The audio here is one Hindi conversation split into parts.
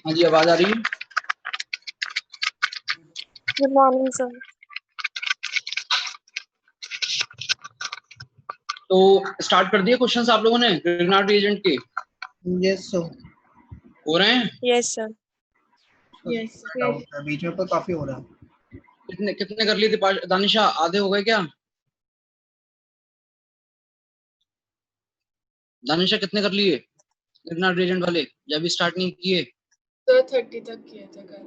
हाँ जी, आवाज आ रही है? Good morning sir. तो स्टार्ट कर दिए क्वेश्चंस आप लोगों ने ग्रिग्नार्ड रिएजेंट के? Yes sir. हो रहे हैं? Yes sir. Yes sir. बीच में तो काफी हो रहा है। कितने कितने कर लिए थे दानिशा? आधे हो गए क्या? दानिशा कितने कर लिए ग्रिग्नार्ड रिएजेंट वाले? या अभी स्टार्ट नहीं किए? सर 30 तक किए थे कल।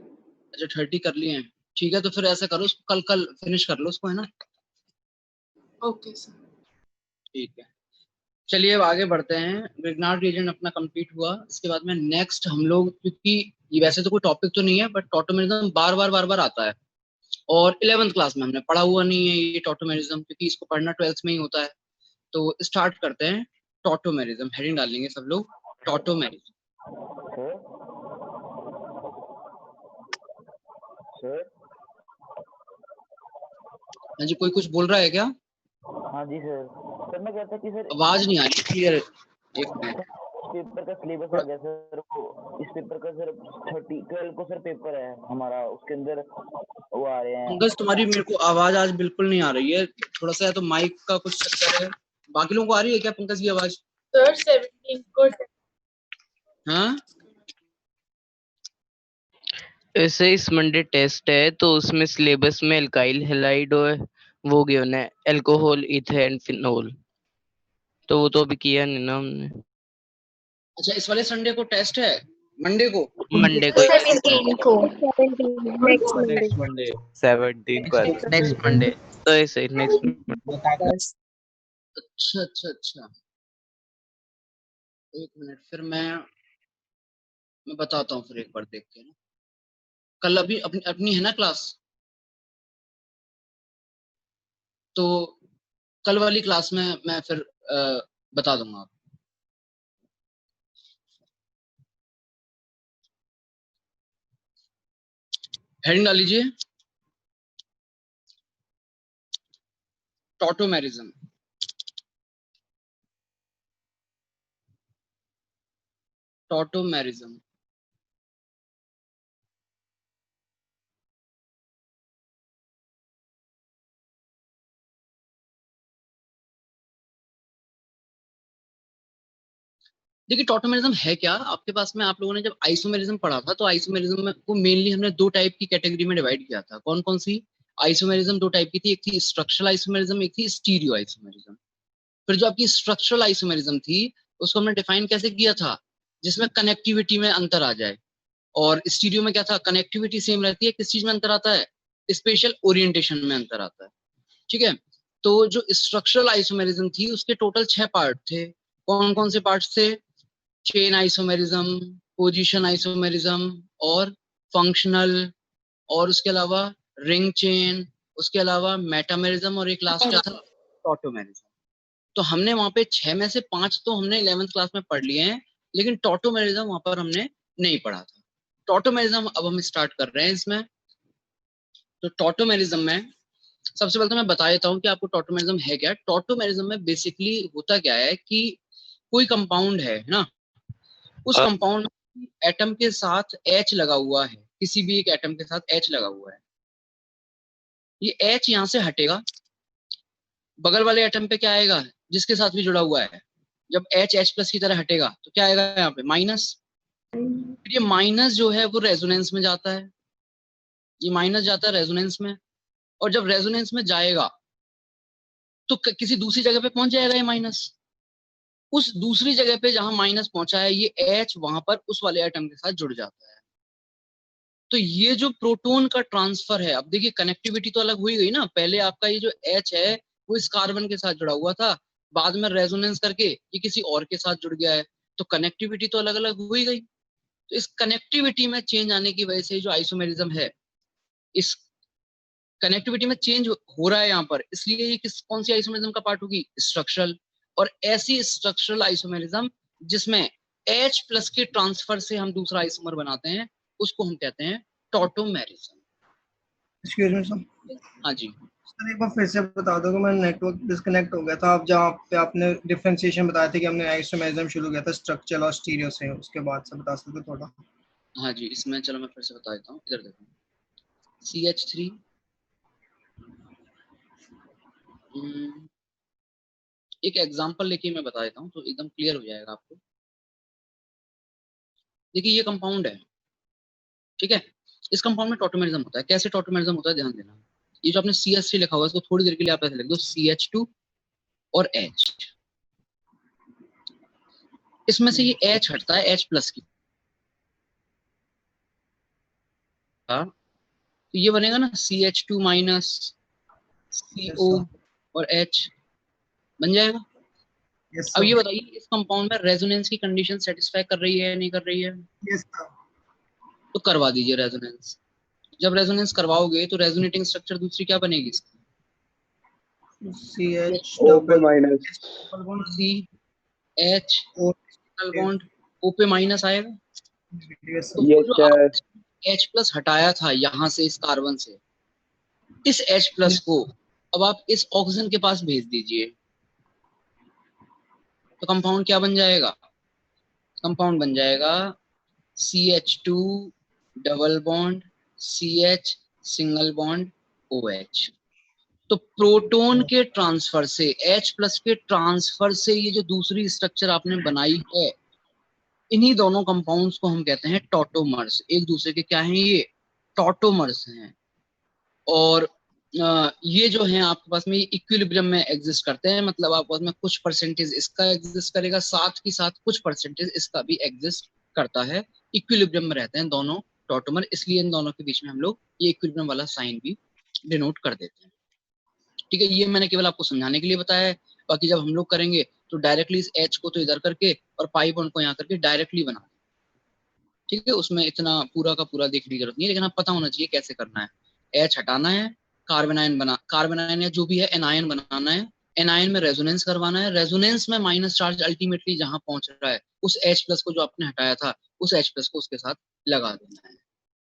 अच्छा 30 कर लिए हैं, ठीक है। तो फिर ऐसा करो, उसको कल कल फिनिश कर लो उसको, है ना? Okay sir. ठीक है, चलिए अब आगे बढ़ते हैं। ग्रिग्नार्ड रिएजेंट अपना कंप्लीट हुआ। इसके बाद में नेक्स्ट हम लोग, क्योंकि ये वैसे तो कोई टॉपिक तो नहीं है, बट टॉटोमेरिज्म बार बार आता है और 11th क्लास में हमने पढ़ा हुआ नहीं है ये टॉटोमेरिज्म, क्योंकि इसको पढ़ना 12th में ही होता है। तो स्टार्ट करते हैं। टॉटोमेरिज्म हेडिंग डाल लेंगे सब लोग, टॉटोमेरिज्म। हाँ जी, कोई कुछ बोल रहा है क्या? हाँ जी सर। सर मैं कहता कि सर आवाज नहीं आ रही क्लियर। एक मिनट, पेपर का सिलेबस आ गया सर। वो इस पेपर का सर 12 को सर पेपर है हमारा, उसके अंदर वो आ रहे हैं। पंकज तुम्हारी मेरे को आवाज आज बिल्कुल नहीं आ रही है, थोड़ा सा या तो माइक का कुछ चक्कर है। बाकी लोगों को आ रही है क्या पंकज की आवाज? सर 17 को। हाँ ऐसे इस मंडे टेस्ट है तो उसमें सिलेबस में एल्काइल हैलाइड और वो गिवन है अल्कोहल इथेन फिनोल, तो वो तो अभी किया नहीं ना हमने। अच्छा, इस वाले संडे को टेस्ट है? मंडे को? मंडे को 17 को। 17 नेक्स्ट मंडे। 17 को। नेक्स्ट मंडे तो ऐसे नेक्स्ट मंडे। अच्छा अच्छा अच्छा, एक मिनट, फिर मैं बताता हूँ फिर एक बार देख के ना। कल अभी अपनी अपनी है ना क्लास, तो कल वाली क्लास में मैं फिर बता दूंगा आपको। हेडिंग डाल लीजिए, टॉटोमेरिज्म। टॉटोमेरिज्म देखिए, टॉटोमेरिज्म है क्या आपके पास में? आप लोगों ने जब आइसोमेरिज्म पढ़ा था तो आइसोमेरिज्म में को मेनली हमने दो टाइप की कैटेगरी में डिवाइड किया था। कौन कौन सी आइसोमेरिज्म? दो टाइप की थी, एक थी स्ट्रक्चरल आइसोमेरिज्म, एक थी स्टीरियो आइसोमेरिज्म। फिर जो आपकी स्ट्रक्चरल आइसोमेरिज्म थी उसको हमने डिफाइन कैसे किया था? जिसमें कनेक्टिविटी में अंतर आ जाए। और स्टीरियो में क्या था? कनेक्टिविटी सेम रहती है, किस चीज में अंतर आता है? स्पेशल ओरिएंटेशन में अंतर आता है। ठीक है, तो जो स्ट्रक्चरल आइसोमेरिज्म थी उसके टोटल 6 पार्ट थे। कौन कौन से पार्ट थे? चेन आइसोमेरिज्म, पोजीशन आइसोमेरिज्म, और फंक्शनल, और उसके अलावा रिंग चेन, उसके अलावा मेटामेरिज्म, और एक लास्ट क्या था? टॉटोमेरिज्म। तो हमने वहां पे 6 में से 5 तो हमने 11th क्लास में पढ़ लिए हैं, लेकिन टॉटोमेरिज्म वहां पर हमने नहीं पढ़ा था। टॉटोमेरिज्म अब हम स्टार्ट कर रहे हैं इसमें। तो टॉटोमेरिज्म में सबसे पहले तो मैं बता देता हूँ कि आपको टॉटोमेरिज्म है क्या। टॉटोमेरिज्म में बेसिकली होता क्या है कि कोई कंपाउंड है ना, उस कंपाउंड में एटम के साथ H लगा हुआ है, किसी भी एक एटम के साथ H लगा हुआ है। ये H यहाँ से हटेगा, बगल वाले एटम पे क्या आएगा? जिसके साथ भी जुड़ा हुआ है, जब H+ की तरह हटेगा तो क्या आएगा? यहाँ पे माइनस। फिर ये माइनस जो है वो रेजोनेंस में जाता है, ये माइनस जाता है रेजोनेंस में, और जब रेजोनेंस में जाएगा तो किसी दूसरी जगह पे पहुंच जाएगा ये माइनस। उस दूसरी जगह पे जहां माइनस पहुंचा है, ये H वहां पर उस वाले एटम के साथ जुड़ जाता है। तो ये जो प्रोटॉन का ट्रांसफर है, अब देखिए कनेक्टिविटी तो अलग हुई गई ना। पहले आपका ये जो H है वो इस कार्बन के साथ जुड़ा हुआ था, बाद में रेजोनेंस करके ये किसी और के साथ जुड़ गया है, तो कनेक्टिविटी तो अलग अलग हुई गई। तो इस कनेक्टिविटी में चेंज आने की वजह से जो आइसोमेरिज्म है, इस कनेक्टिविटी में चेंज हो रहा है यहाँ पर, इसलिए ये कौन सी आइसोमेरिज्म का पार्ट होगी? स्ट्रक्चरल। और ऐसी स्ट्रक्चरल आइसोमेरिज्म जिसमें H+ के ट्रांसफर से हम दूसरा आइसोमर बनाते हैं, उसको हम कहते हैं टॉटोमेरिज्म। Excuse me sir. हाँ जी सर एक बार फिर से बता दो कि मैं नेटवर्क डिस्कनेक्ट हो गया था। आप जहाँ पे आपने डिफरेंशिएशन बताया था कि हमने आइसोमेरिज्म शुरू किया था स्ट्रक्चरल और स्टीरियो से, उसके बाद से बता सकते थोड़ा? हाँ जी, इसमें चलो मैं फिर से बता देता हूँ, इधर देखो CH3 एक एग्जांपल लेके मैं बता देता हूँ तो एकदम क्लियर हो जाएगा आपको। देखिए ये कंपाउंड है, ठीक है, इस कंपाउंड में टॉटोमेरिज्म होता है। कैसे टॉटोमेरिज्म होता है ध्यान देना, ये जो आपने CH3 लिखा हुआ है इसको थोड़ी देर के लिए आप ऐसे लिख दो CH2 और H, इसमें से ये H हटता है H प्लस की, हाँ, तो ये बनेगा ना CH2 माइनस CO और H बन जाएगा। यस अब ये सर, बताइए इस कंपाउंड में रेजोनेंस की कंडीशन सेटिस्फाई कर रही है या नहीं कर रही है? यस सर, तो करवा दीजिए रेजोनेंस। जब रेजोनेंस करवाओगे तो रेजोनेटिंग स्ट्रक्चर दूसरी क्या बनेगी इसकी? CH O पे double minus, bond CH O, single bond O पे माइनस आएगा। यस तो सर, वो यस जो सर, आप H प्लस हटाया था यहाँ से इस कार्बन से, इस H प्लस को अब आप इस ऑक्सीजन के पास भेज दीजिए, तो कंपाउंड क्या बन जाएगा? कंपाउंड बन जाएगा CH2 double bond CH single bond OH। तो प्रोटॉन के ट्रांसफर से, H प्लस के ट्रांसफर से ये जो दूसरी स्ट्रक्चर आपने बनाई है, इन्हीं दोनों कंपाउंड्स को हम कहते हैं टॉटोमर्स। एक दूसरे के क्या हैं ये? टॉटोमर्स हैं। और ये जो है आपके पास में इक्विलिब्रियम में एग्जिस्ट करते हैं, मतलब आपके पास में कुछ परसेंटेज इसका एग्जिस्ट करेगा, साथ ही साथ कुछ परसेंटेज इसका भी एग्जिस्ट करता है। इक्विलिब्रियम में रहते हैं दोनों टॉटोमर, इसलिए इन दोनों के बीच में हम लोग ये इक्विलिब्रियम वाला साइन भी डिनोट कर देते हैं। ठीक है, ये मैंने केवल आपको समझाने के लिए बताया है। बाकी जब हम लोग करेंगे तो डायरेक्टली इस H को तो इधर करके और पाई बॉन्ड को यहाँ करके डायरेक्टली बना, ठीक है, उसमें इतना पूरा का पूरा देखने की जरूरत नहीं है, लेकिन आप पता होना चाहिए कैसे करना है। H हटाना है, कार्बन आयन या जो भी है एनायन बनाना है, एनायन में रेजोनेंस करवाना है, रेजोनेंस में माइनस चार्ज अल्टीमेटली जहां पहुंच रहा है उस H प्लस को जो आपने हटाया था उस H प्लस को उसके साथ लगा देना है।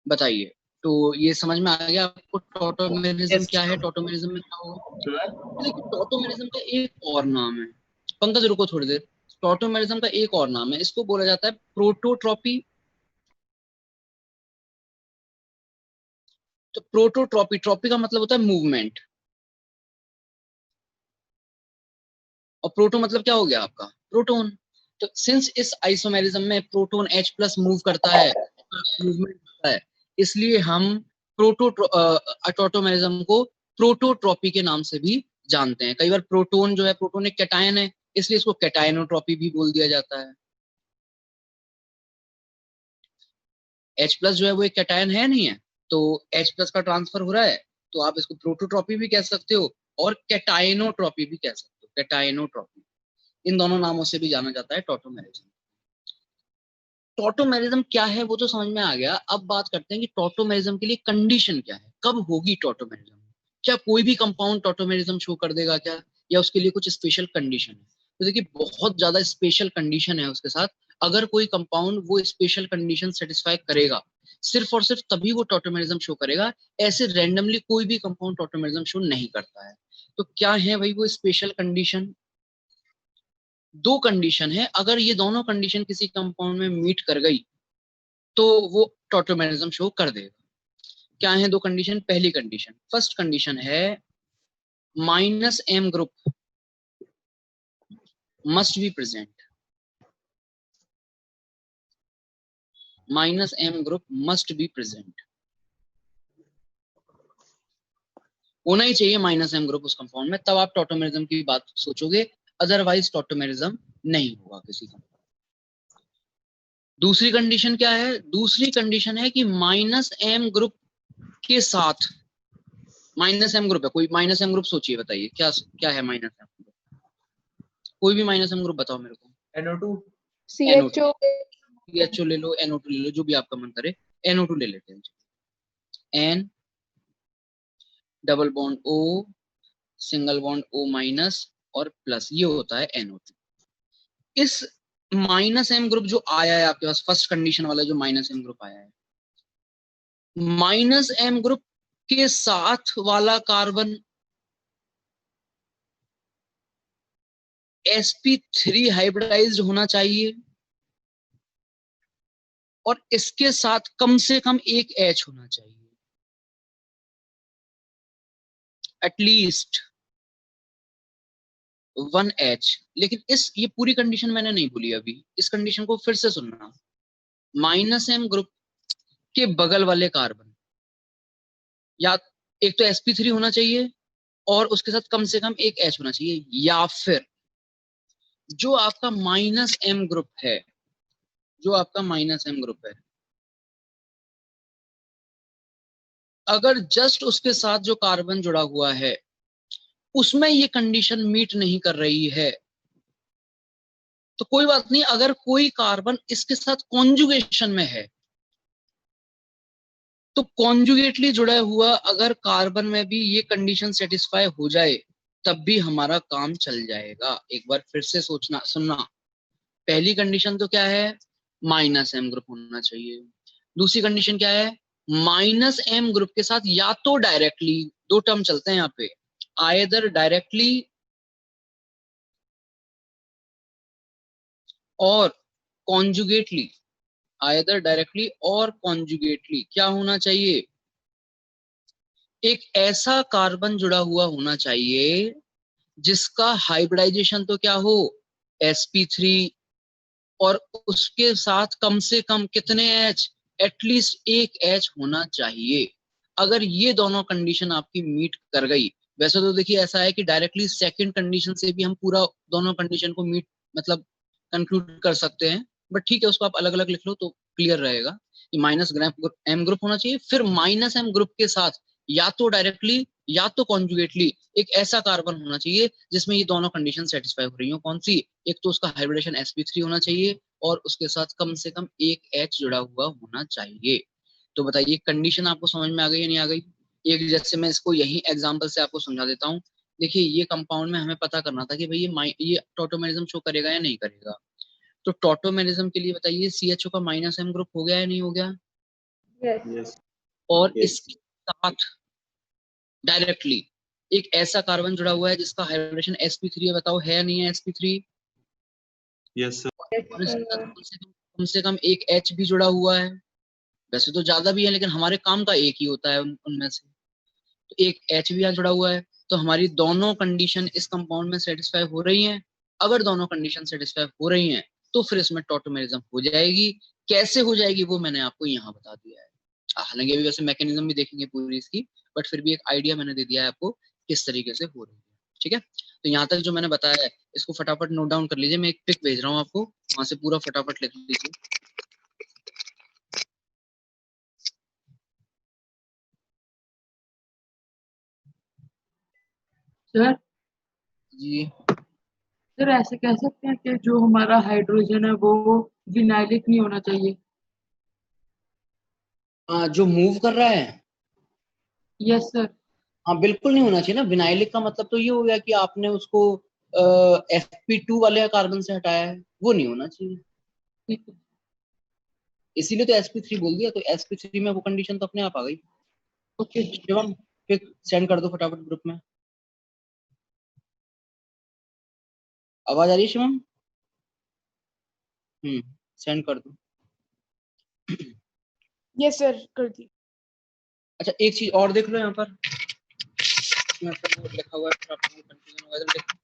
बताइए, तो ये समझ में आ गया आपको टॉटोमेरिज्म यस क्या है, सर, टॉटोमेरिज्म में क्या होगा? देखिए टॉटोमेरिज्म का एक और नाम है, पंकज रुको थोड़ी देर, टॉटोमेरिज्म का एक और नाम है, इसको बोला जाता है प्रोटोट्रॉपी। तो प्रोटोट्रॉपी, ट्रॉपी का मतलब होता है मूवमेंट, और प्रोटो मतलब क्या हो गया आपका? प्रोटोन। तो सिंस इस आइसोमेरिज्म में प्रोटोन H प्लस मूव करता है, मूवमेंट होता है, इसलिए हम टॉटोमेरिज्म को प्रोटोट्रॉपी के नाम से भी जानते हैं। कई बार प्रोटोन जो है, प्रोटोन एक कैटायन है, इसलिए इसको कैटायनोट्रॉपी भी बोल दिया जाता है। H प्लस जो है वो एक कैटायन है नहीं है, तो H प्लस का ट्रांसफर हो रहा है, तो आप इसको प्रोटोट्रॉपी भी कह सकते हो और कैटायनोट्रॉपी भी कह सकते हो, कैटायनोट्रॉपी, इन दोनों नामों से भी जाना जाता है टॉटोमेरिज्म। टॉटोमेरिज्म क्या है वो तो समझ में आ गया, अब बात करते हैं कि टॉटोमेरिज्म के लिए कंडीशन क्या है, कब होगी टॉटोमेरिज्म? क्या कोई भी कंपाउंड टॉटोमेरिज्म शो कर देगा क्या, या उसके लिए कुछ स्पेशल कंडीशन है? तो देखिए बहुत ज्यादा स्पेशल कंडीशन है उसके साथ। अगर कोई कंपाउंड वो स्पेशल कंडीशन सेटिस्फाई करेगा, सिर्फ और सिर्फ तभी वो टॉटोमेरिज्म शो करेगा, ऐसे रैंडमली कोई भी कंपाउंड टॉटोमेरिज्म शो नहीं करता है। तो क्या है भाई वो स्पेशल कंडीशन? दो कंडीशन है, अगर ये दोनों कंडीशन किसी कंपाउंड में मीट कर गई तो वो टॉटोमेरिज्म शो कर देगा। क्या है दो कंडीशन? पहली कंडीशन, फर्स्ट कंडीशन है -M group must be present, -M group must be present, होना ही चाहिए -M ग्रुप उस कंपाउंड में, तब आप टॉटोमेरिज्म की बात सोचोगे, अदरवाइज टॉटोमेरिज्म नहीं होगा किसी का। दूसरी कंडीशन क्या है? दूसरी कंडीशन है कि -M ग्रुप के साथ, -M ग्रुप है, कोई -M ग्रुप सोचिए, बताइए क्या क्या है -M ग्रुप? कोई भी -M ग्रुप बताओ मेरे को। NO2, CHO CHO ले लो, NO2 ले लो, जो भी आपका मन करे, NO2 ले लेते हैं। N double bond O single bond O minus और प्लस, ये होता है NO2। इस -M ग्रुप जो आया है आपके पास, फर्स्ट कंडीशन वाला जो -M ग्रुप आया है, -M ग्रुप के साथ वाला कार्बन sp3 हाइब्रिडाइज्ड होना चाहिए, और इसके साथ कम से कम एक H होना चाहिए, एटलीस्ट 1H। लेकिन ये पूरी कंडीशन मैंने नहीं बोली अभी, इस कंडीशन को फिर से सुनना। -M ग्रुप के बगल वाले कार्बन, या एक तो sp3 होना चाहिए और उसके साथ कम से कम एक H होना चाहिए, या फिर जो आपका -M ग्रुप है, जो आपका -M ग्रुप है, अगर जस्ट उसके साथ जो कार्बन जुड़ा हुआ है उसमें ये कंडीशन मीट नहीं कर रही है, तो कोई बात नहीं। अगर कोई कार्बन इसके साथ कॉन्जुगेशन में है, तो कॉन्जुगेटली जुड़ा हुआ अगर कार्बन में भी ये कंडीशन सेटिस्फाई हो जाए, तब भी हमारा काम चल जाएगा। एक बार फिर से सुनना। पहली कंडीशन तो क्या है, -M ग्रुप होना चाहिए। दूसरी कंडीशन क्या है, -M ग्रुप के साथ या तो डायरेक्टली, दो टर्म चलते हैं यहाँ पे, आइदर डायरेक्टली और कॉन्जुगेटली, आइदर डायरेक्टली और कॉन्जुगेटली क्या होना चाहिए, एक ऐसा कार्बन जुड़ा हुआ होना चाहिए जिसका हाइब्रिडाइजेशन तो क्या हो, sp3, और उसके साथ कम से कम कितने H, एटलीस्ट एक H होना चाहिए। अगर ये दोनों कंडीशन आपकी मीट कर गई, वैसे तो देखिए ऐसा है कि डायरेक्टली सेकंड कंडीशन से भी हम पूरा दोनों कंडीशन को मीट मतलब कंक्लूड कर सकते हैं, बट ठीक है उसको आप अलग अलग लिख लो तो क्लियर रहेगा कि -M ग्रुप होना चाहिए, फिर -M ग्रुप के साथ या तो डायरेक्टली या तो कॉन्जुगेटली एक ऐसा कार्बन होना चाहिए जिसमें ये दोनों कंडीशन सेटिस्फाई हो रही हो। कौन सी, एक तो उसका हाइब्रिडेशन sp3 होना चाहिए और उसके साथ कम से कम एक H जुड़ा हुआ होना चाहिए। तो बताइए कंडीशन आपको समझ में आ गई या नहीं आ गई। एक जैसे मैं इसको यही एग्जांपल से आपको समझा देता हूँ। देखिए ये कंपाउंड में हमें पता करना था कि भाई ये टॉटोमेरिज्म शो करेगा या नहीं करेगा। तो टॉटोमेरिज्म के लिए बताइए CHO का -M ग्रुप हो गया या नहीं हो गया, Yes. और इसके साथ डायरेक्टली एक ऐसा कार्बन जुड़ा हुआ है जिसका हाइब्रिडेशन sp3 है, बताओ है या नहीं है sp3, यस सर। और इसके साथ कम से कम एक H भी जुड़ा हुआ है। वैसे तो ज्यादा भी है लेकिन हमारे काम का एक ही होता है उनमें से, तो एक H भी यहाँ जुड़ा हुआ है। तो हमारी दोनों कंडीशन इस कंपाउंड में सेटिस्फाई हो रही हैं। अगर दोनों कंडीशन सेटिस्फाई हो रही हैं तो फिर इसमें टॉटोमेरिज्म हो जाएगी। कैसे हो जाएगी वो मैंने आपको यहाँ बता दिया है। हालांकि अभी वैसे मैकेनिज्म भी देखेंगे पूरी इसकी, बट फिर भी एक आइडिया मैंने दे दिया है आपको किस तरीके से हो रही है। ठीक है, तो यहाँ तक जो मैंने बताया है इसको फटाफट नोट डाउन कर लीजिए। मैं एक पिक भेज रहा हूँ आपको, वहां से पूरा फटाफट लिख लीजिए। सर जी सर ऐसे कह सकते हैं कि जो हमारा हाइड्रोजन है वो विनाइलिक नहीं होना चाहिए। जो मूव कर रहा है, यस सर। हाँ बिल्कुल नहीं होना चाहिए ना। विनाइलिक का मतलब तो ये हो गया कि आपने उसको sp2 वाले कार्बन से हटाया है, वो नहीं होना चाहिए। ठीक है। इसीलिए तो sp3 बोल दिया, तो sp3 में वो कंडीशन तो अपने आप आ गई। ओके। शिवम फिर सेंड कर दो फटाफट ग्रुप में। आवाज आ रही है शिवम? सेंड कर दो। यस सर कर दी। अच्छा एक चीज और देख लो यहाँ पर, इसमें फिर वो लिखा हुआ है, फिर आपको कंफ्यूजन होगा। इधर देखो,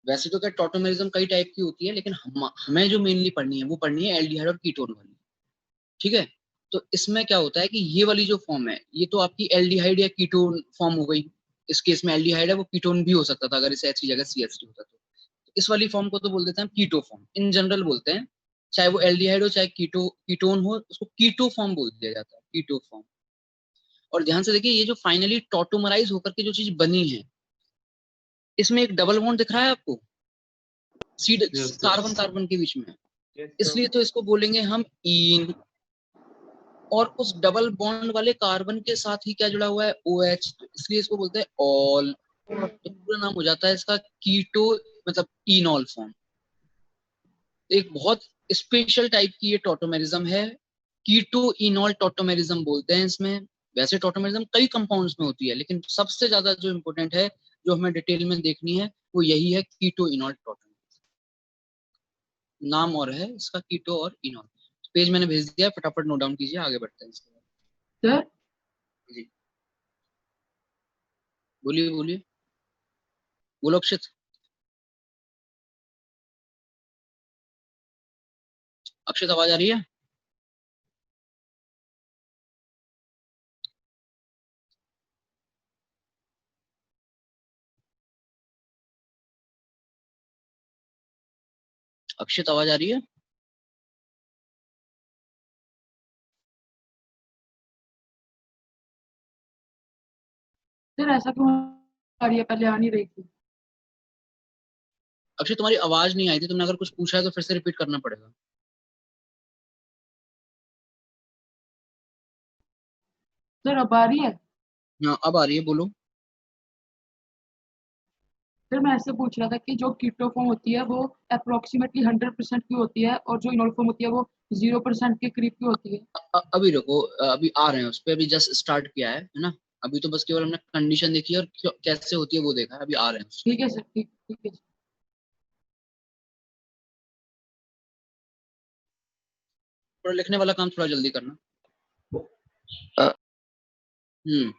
वैसे तो क्या टॉटोमेरिज्म कई टाइप की होती है, लेकिन हमें जो मेनली पढ़नी है वो पढ़नी है एल्डिहाइड और कीटोन वाली। ठीक है, तो इसमें क्या होता है कि ये वाली जो फॉर्म है ये तो आपकी एल्डिहाइड या कीटोन फॉर्म हो गई। इस केस में एल्डिहाइड है, वो कीटोन भी हो सकता था अगर इसे H की जगह CH3 होता तो। इस वाली फॉर्म को तो बोल देते हैं कीटो फॉर्म, इन जनरल बोलते हैं। चाहे वो एल्डिहाइड हो चाहे कीटोन हो, उसको कीटो फॉर्म बोल दिया जाता है, कीटो फॉर्म। और ध्यान से देखिए, ये जो फाइनली टॉटोमराइज होकर के जो चीज बनी है, इसमें एक डबल बॉन्ड दिख रहा है आपको सीड कार्बन कार्बन के बीच में, इसलिए तो इसको बोलेंगे हम ईन। और उस डबल बॉन्ड वाले कार्बन के साथ ही क्या जुड़ा हुआ है, OH, तो इसलिए इसको बोलते हैं ऑल। तो पूरा नाम हो जाता है इसका कीटो मतलब इनॉल फॉर्म। एक बहुत स्पेशल टाइप की ये टॉटोमेरिज्म है, कीटो इनॉल टॉटोमेरिज्म बोलते हैं इसमें। वैसे टॉटोमेरिज्म कई कंपाउंड्स में होती है, लेकिन सबसे ज्यादा जो इंपॉर्टेंट है, जो हमें डिटेल में देखनी है, वो यही है कीटो इनॉल टॉटोमेरिज्म। नाम और है इसका कीटो और इनॉल। पेज मैंने भेज दिया है, फटाफट नोट डाउन कीजिए, आगे बढ़ते हैं इसके बाद। सर जी बोलिए बोलिए, बोलो अक्षित। अक्षित आवाज आ रही है? अक्षित आवाज आ रही है? सर ऐसा क्यों आ रही है, पहले आ नहीं रही थी। अक्षित तुम्हारी आवाज नहीं आई थी, तुमने अगर कुछ पूछा है तो फिर से रिपीट करना पड़ेगा। सर अब आ रही है। हाँ अब आ रही है, बोलो। सर मैं ऐसे पूछ रहा था कि जो कीटो फॉर्म होती है वो अप्रोक्सीमेटली 100% की होती है और जो इनॉल फॉर्म होती है वो 0% के करीब की होती है। अभी रुको, अभी आ रहे हैं उस पे, अभी जस्ट स्टार्ट किया है ना। अभी तो बस केवल हमने कंडीशन देखी है और कैसे होती है वो देखा है, अभी आ रहे हैं उस पे। ठीक है सर, ठीक ठीक है सर। थोड़ा लिखने वाला काम थोड़ा जल्दी करना। अ, हम्म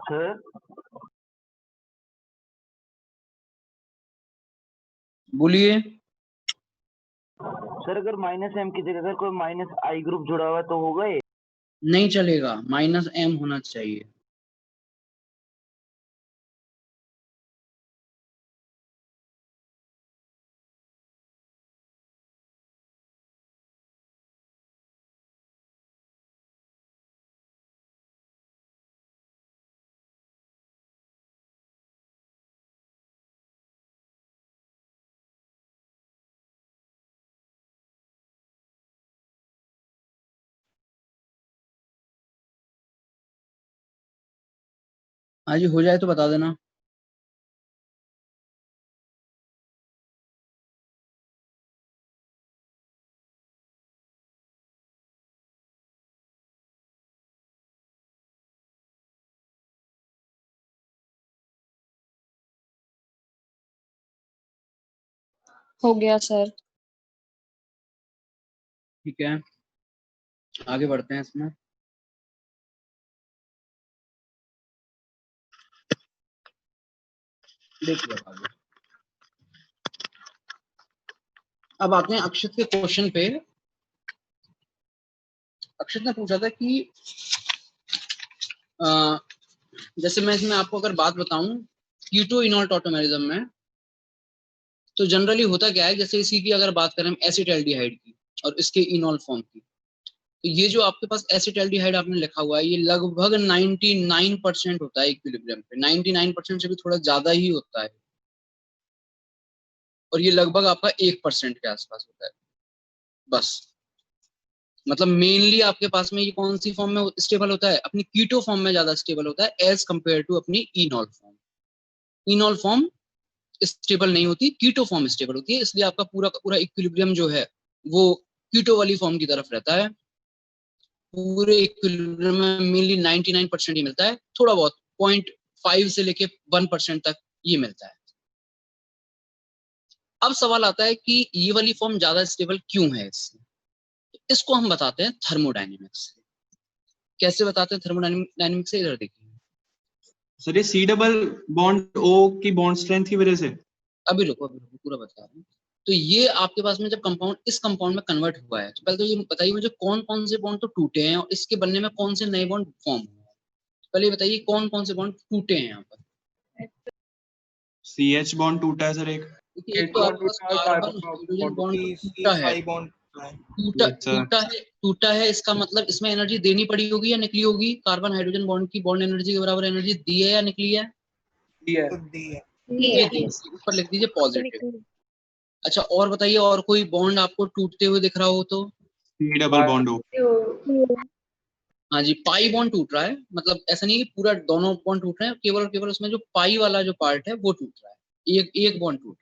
सर बोलिए। सर अगर -m की जगह अगर कोई -i ग्रुप जुड़ा हुआ है तो होगा ये? नहीं चलेगा, -m होना चाहिए। हाँ जी, हो जाए तो बता देना। हो गया सर। ठीक है, आगे बढ़ते हैं इसमें। देखिए आगे, अब आते हैं अक्षित के क्वेश्चन पे। अक्षित ने पूछा था कि जैसे मैं इसमें आपको अगर बात बताऊं, कीटो इनॉल टॉटोमेरिज्म में तो जनरली होता क्या है, जैसे इसी की अगर बात करें एसिटाल्डिहाइड की और इसके इनॉल फॉर्म की, तो ये जो आपके पास एसिटाल्डिहाइड आपने लिखा हुआ है, ये लगभग 99% होता है इक्विलिब्रियम पे, 99% से भी थोड़ा ज्यादा ही होता है, और ये लगभग आपका 1% के आसपास होता है बस। मतलब मेनली आपके पास में ये कौन सी फॉर्म में स्टेबल होता है, अपनी कीटो फॉर्म में ज्यादा स्टेबल होता है एज कंपेयर टू अपनी इनॉल फॉर्म। इनॉल फॉर्म स्टेबल नहीं होती, कीटो फॉर्म स्टेबल होती है, इसलिए आपका पूरा का पूरा इक्विलिब्रियम जो है वो कीटो वाली फॉर्म की तरफ रहता है। पूरे इक्विलिब्रियम में मेनली 99% ही मिलता है, थोड़ा बहुत 0.5 से लेके 1% तक ये मिलता है। अब सवाल आता है कि ये वाली फॉर्म ज्यादा स्टेबल क्यों है इससे। इसको हम बताते हैं थर्मोडायनेमिक्स से। कैसे बताते हैं थर्मोडायनेमिक्स से, इधर देखिए। सर ये C डबल बॉन्ड O की बॉन्ड स्ट्रेंथ की वजह से। अभी रुको पूरा बता रहे हैं। तो ये आपके पास में जब कंपाउंड इस कंपाउंड में कन्वर्ट हुआ है, तो पहले तो ये बताइए मुझे कौन कौन से बॉन्ड तो टूटे हैं और इसके बनने में कौन से नए बॉन्ड फॉर्म हुए हैं। पहले ये बताइए कौन कौन से बॉन्ड टूटे हैं यहाँ पर। CH बॉन्ड टूटा है सर एक। देखिए, एक तो आपके पास कार्बन हाइड्रोजन बॉन्ड तो टूटा है, सी बॉन्ड टूटा Yes, sir. टूटा है, इसका मतलब इसमें एनर्जी देनी पड़ी होगी या निकली होगी। कार्बन हाइड्रोजन बॉन्ड की बॉन्ड एनर्जी के बराबर एनर्जी दी है या निकली है। दी है। ये दी, ऊपर लिख दीजिए पॉजिटिव। अच्छा और बताइए, और कोई बॉन्ड आपको टूटते हुए दिख रहा हो तो। C डबल बॉन्ड हो। हाँ जी, पाई बॉन्ड टूट रहा है, मतलब ऐसा नहीं कि पूरा दोनों बॉन्ड टूट रहे हैं, केवल और केवल उसमें जो पाई वाला जो पार्ट है वो टूट रहा है, एक बॉन्ड टूट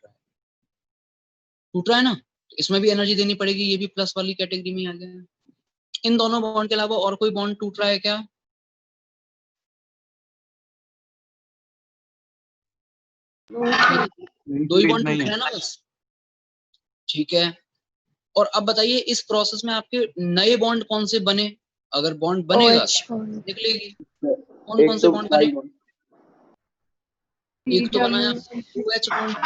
रहा है ना, तो इसमें भी एनर्जी देनी पड़ेगी, ये भी प्लस वाली कैटेगरी में आ गया है। इन दोनों बॉन्ड के अलावा और कोई बॉन्ड टूट रहा है क्या। दो ही बॉन्ड टूट रहे हैं ना बस, ठीक है। और अब बताइए इस प्रोसेस में आपके नए बॉन्ड कौन से बने। अगर बॉन्ड बनेगा तो निकलेगी, कौन कौन से बॉन्ड बने। एक तो बना है OH बॉन्ड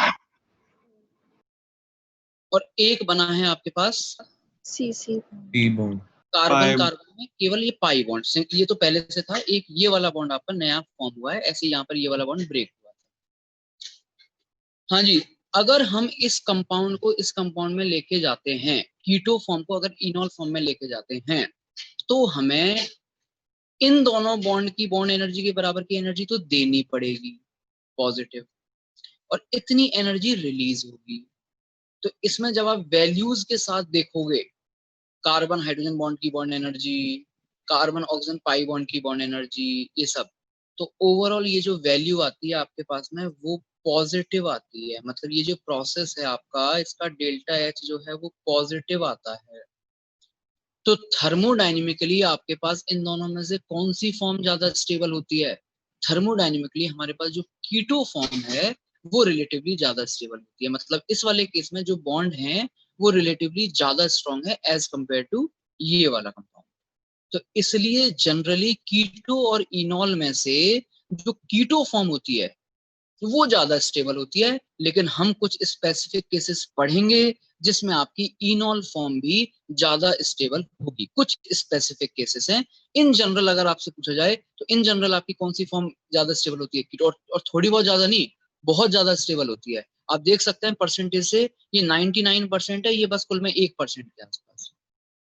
और एक बना है आपके पास बॉन्ड। कार्बन कार्बन में केवल ये पाई बॉन्ड, ये तो पहले से था। एक ये वाला बॉन्ड आपका नया फॉर्म हुआ है, ऐसे यहाँ पर ये वाला बॉन्ड ब्रेक हुआ है। हाँ जी, अगर हम इस कंपाउंड को इस कंपाउंड में लेके जाते हैं, कीटो फॉर्म को अगर इनॉल फॉर्म में लेके जाते हैं, तो हमें इन दोनों बॉन्ड की बॉन्ड एनर्जी के बराबर की एनर्जी तो देनी पड़ेगी पॉजिटिव, और इतनी एनर्जी रिलीज होगी। तो इसमें जब आप वैल्यूज के साथ देखोगे, कार्बन हाइड्रोजन बॉन्ड की bond energy, carbon oxygen pi bond की बॉन्ड एनर्जी, ये सब, तो ओवरऑल ये जो वैल्यू आती है आपके पास में वो पॉजिटिव आती है। मतलब ये जो प्रोसेस है आपका, इसका डेल्टा एच जो है वो पॉजिटिव आता है। तो थर्मोडायनेमिकली आपके पास इन दोनों में से कौन सी फॉर्म ज्यादा स्टेबल होती है। थर्मोडायनेमिकली हमारे पास जो कीटो फॉर्म है वो रिलेटिवली ज्यादा स्टेबल होती है। मतलब इस वाले केस में जो बॉन्ड है वो रिलेटिवली ज्यादा स्ट्रॉन्ग है एज कंपेयर टू ये वाला कंपाउंड। तो इसलिए जनरली कीटो और इनॉल में से जो कीटो फॉर्म होती है वो ज्यादा स्टेबल होती है। लेकिन हम कुछ स्पेसिफिक केसेस पढ़ेंगे जिसमें आपकी इनॉल फॉर्म भी ज्यादा स्टेबल होगी। कुछ स्पेसिफिक केसेस हैं। इन जनरल अगर आपसे पूछा जाए तो इन जनरल आपकी कौन सी फॉर्म ज्यादा स्टेबल होती है, कीटो, और थोड़ी बहुत ज्यादा नहीं, बहुत ज्यादा स्टेबल होती है। आप देख सकते हैं परसेंटेज से ये 99% है, ये बस कुल में 1% के आसपास।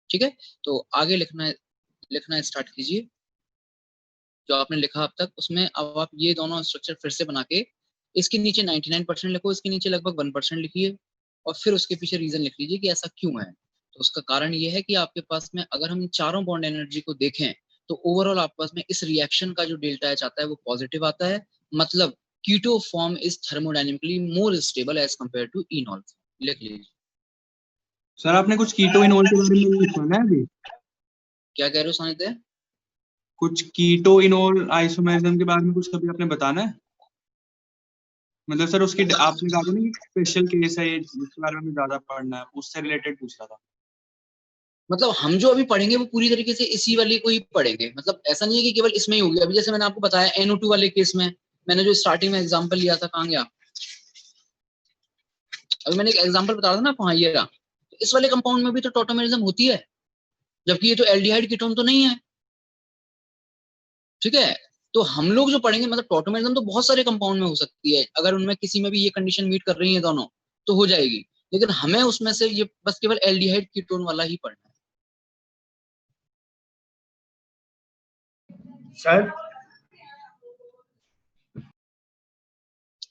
ठीक है, तो आगे लिखना स्टार्ट कीजिए। जो आपने लिखा अब तक उसमें अब आप ये दोनों स्ट्रक्चर फिर से बना के इसके नीचे 99% लिखो, इसके नीचे लगभग 1% लिखिए, और फिर उसके पीछे रीजन लिख लीजिए कि ऐसा क्यों है। तो उसका कारण ये है कि आपके पास में अगर हम इन चारों बॉन्ड एनर्जी को देखें तो ओवरऑल आपके पास में इस रिएक्शन का जो डेल्टा एच आता है वो पॉजिटिव आता है। मतलब keto form is thermodynamically more stable as compare to enol. लिख लीजिए। सर आपने कुछ कीटो इनॉल के बारे में लिखा है अभी। क्या कह रहे हो सानिध्य। कुछ कीटो इनॉल आइसोमेरिज्म के बारे में कुछ अभी आपने बताना है। मतलब सर उसकी आपने कहा था ना कि स्पेशल केस है ये जिसके बारे में हमें ज्यादा पढ़ना है, उससे रिलेटेड पूछ रहा था। मतलब हम जो अभी पढ़ेंगे वो पूरी तरीके से इसी वाले को ही पढ़ेंगे। मतलब ऐसा नहीं है कि केवल इसमें ही होगी। अभी जैसे मैंने आपको बताया NO2 वाले केस में मैंने जो स्टार्टिंग में एग्जांपल लिया था, कहाँ गया, अभी मैंने एक एग्जांपल बता था ना आपको, हाँ ये रहा। तो इस वाले कंपाउंड में भी तो टॉटोमेरिज्म होती है, जबकि ये तो एल्डिहाइड कीटोन तो नहीं है। ठीक है, तो हम लोग जो पढ़ेंगे मतलब टॉटोमेरिज्म तो बहुत सारे कंपाउंड में हो सकती है, अगर उनमें किसी में भी ये कंडीशन मीट कर रही है दोनों तो हो जाएगी। लेकिन हमें उसमें से ये बस केवल एल्डिहाइड कीटोन वाला ही पढ़ना है। सर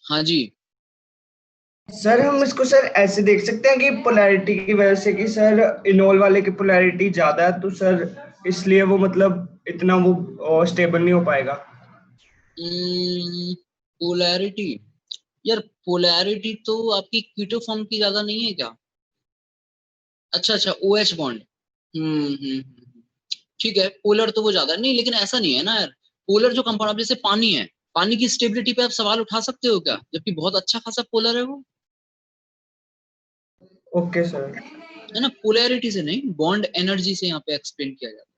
हाँ जी, सर हम इसको सर ऐसे देख सकते हैं कि पोलैरिटी की वजह से कि सर इनोल वाले की पोलैरिटी ज्यादा है तो सर इसलिए वो मतलब इतना वो स्टेबल नहीं हो पाएगा। पोलैरिटी, यार पोलैरिटी तो आपकी कीटो फॉर्म की ज्यादा नहीं है क्या। अच्छा अच्छा, OH बॉन्ड। ठीक है, पोलर तो वो ज्यादा नहीं, लेकिन ऐसा नहीं है ना यार। पोलर जो कंपाउंड, जैसे पानी है, पानी की स्टेबिलिटी पे आप सवाल उठा सकते हो क्या, जबकि बहुत अच्छा खासा पोलर है वो। Okay sir. है ना, पोलैरिटी से नहीं, बॉन्ड एनर्जी से यहाँ पे एक्सप्लेन किया जाता है।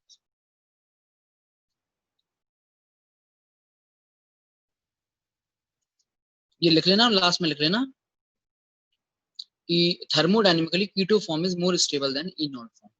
ये लिख लेना, लास्ट में लिख लेना। कि thermodynamically keto form is more stable than enol form.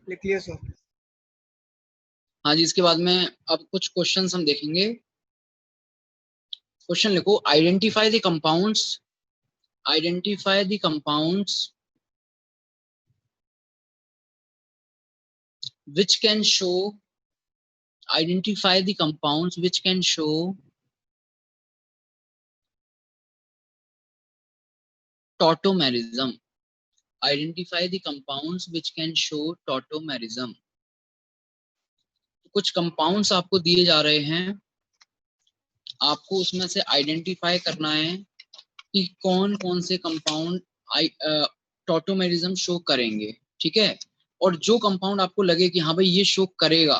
लिख लिया सर। हाँ जी, इसके बाद में अब कुछ क्वेश्चंस हम देखेंगे। क्वेश्चन लिखो, identify the compounds, identify the compounds which can show, identify the compounds which can show tautomerism, identify the compounds which can show tautomerism. कुछ कंपाउंड्स आपको दिए जा रहे हैं, आपको उसमें से आइडेंटिफाई करना है कि कौन कौन से कंपाउंड टॉटोमेरिज्म शो करेंगे, ठीक है। और जो कंपाउंड आपको लगे कि हाँ भाई ये शो करेगा,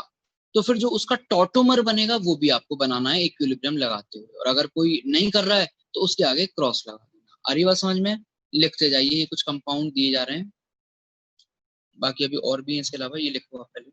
तो फिर जो उसका टॉटोमर बनेगा वो भी आपको बनाना है इक्विलिब्रियम लगाते हुए, और अगर कोई नहीं कर रहा है तो उसके आगे क्रॉस लगा देना। आ रही बात समझ में? लिखते जाइए, ये कुछ कंपाउंड दिए जा रहे हैं, बाकी अभी और भी हैं इसके अलावा, ये लिखो आप पहले।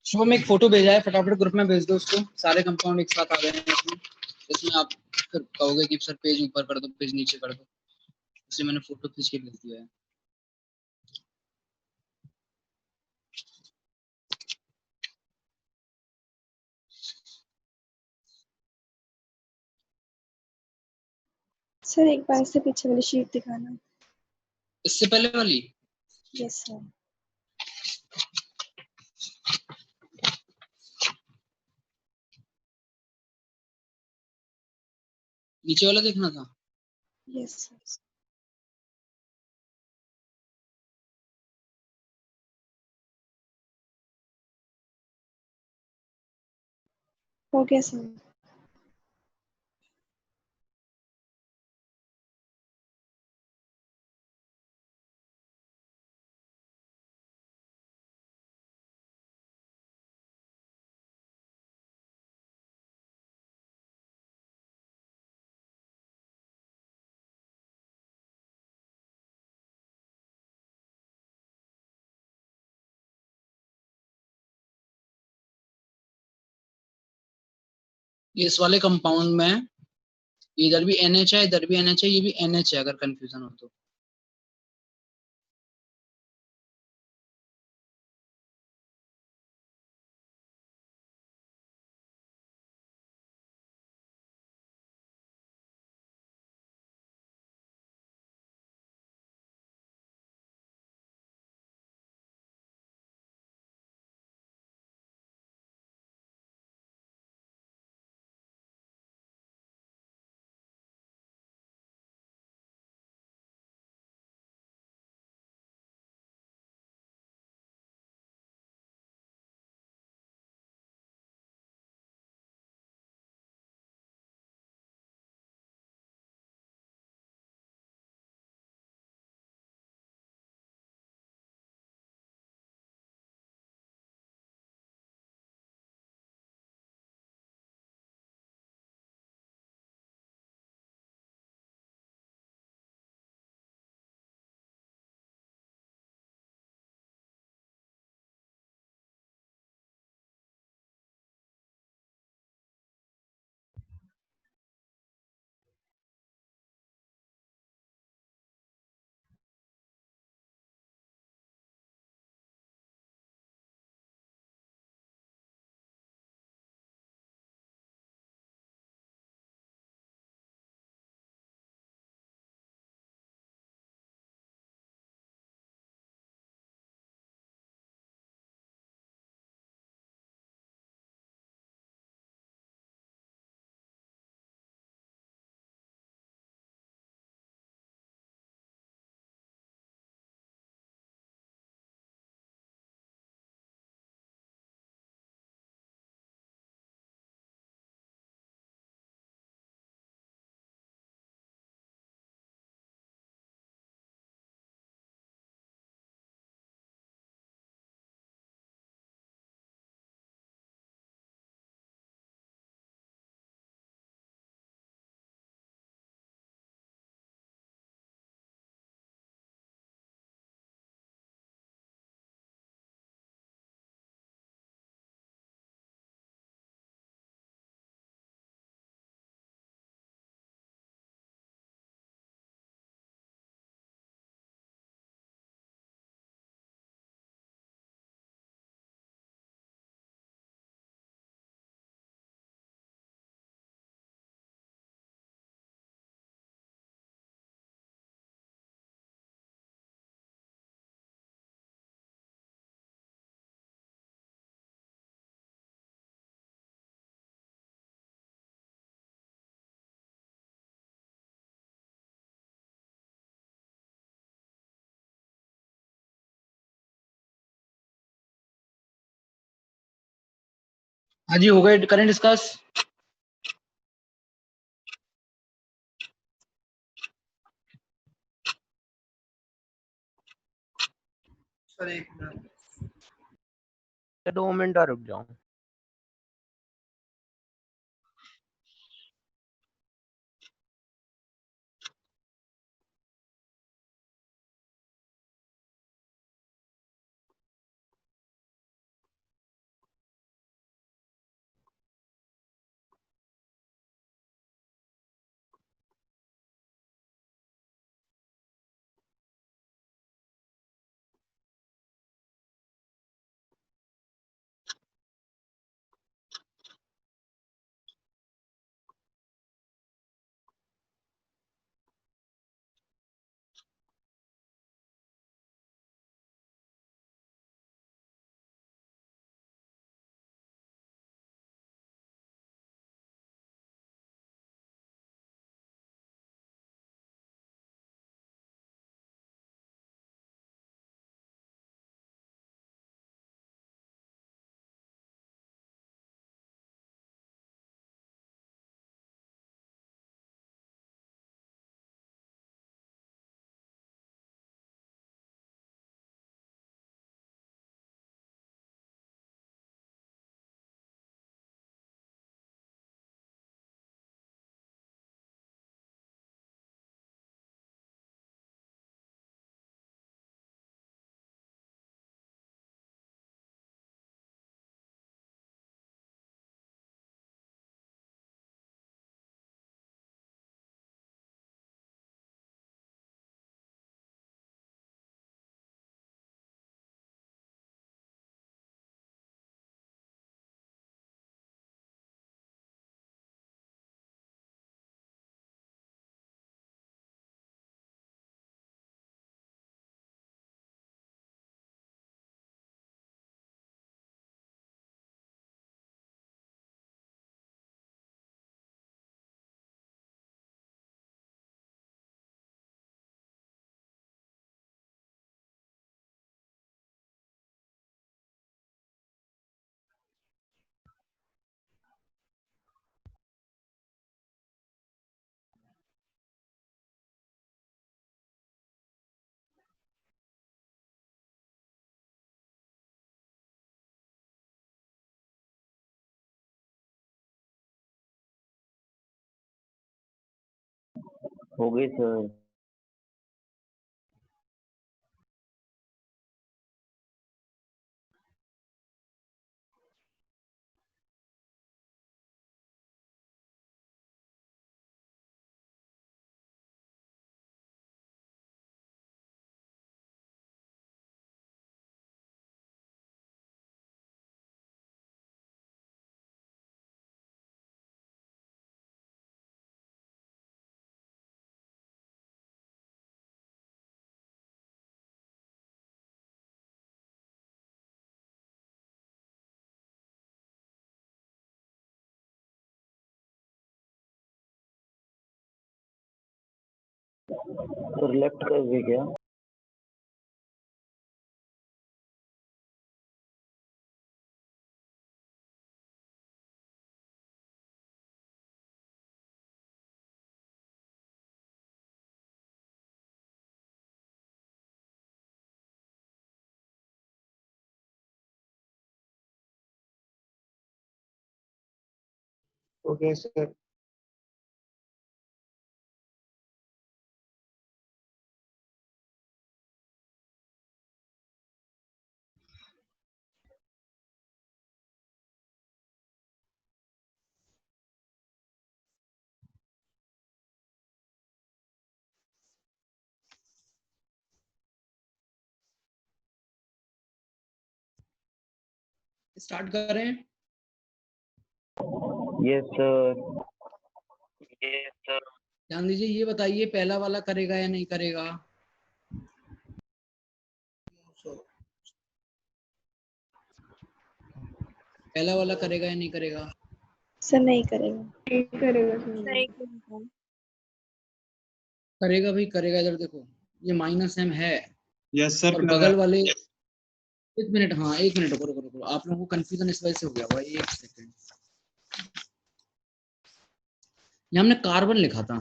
शुभम एक फोटो भेजा है, फटाफट ग्रुप में भेज दो उसको। सारे कंपाउंड एक साथ आ गए हैं इसमें आप फिर कहोगे कि सर पेज ऊपर कर दो, पेज नीचे कर दो, इसलिए मैंने फोटो खींच के भेज दिया है। सर एक बार से पीछे वाली शीट दिखाना। इससे पहले वाली? Yes sir. नीचे वाला देखना था। Yes sir. हो गया सर। ये इस वाले कंपाउंड में इधर भी NH है, इधर भी NH है, ये भी NH है, अगर कंफ्यूजन हो तो। हाँ जी, हो गए करंट डिस्कस। सर एक मिनट। 2 मिनट और रुक जाओ। हो गई सर। सर लेफ्ट कर दी क्या? Okay sir. स्टार्ट करें। Yes sir. ध्यान दीजिए, ये बताइए पहला वाला करेगा या नहीं करेगा? पहला वाला करेगा या नहीं करेगा? सर नहीं करेगा। नहीं करेगा सर। नहीं करेगा। करेगा भाई, करेगा। इधर देखो, ये माइनस एम है यस सर और कर रहा बगल है। वाले, एक मिनट, हाँ एक मिनट, रुको रुको रुको, आप लोगों को कंफ्यूजन इस वजह से हो गया हुआ है। एक सेकंड, ये हमने कार्बन लिखा था,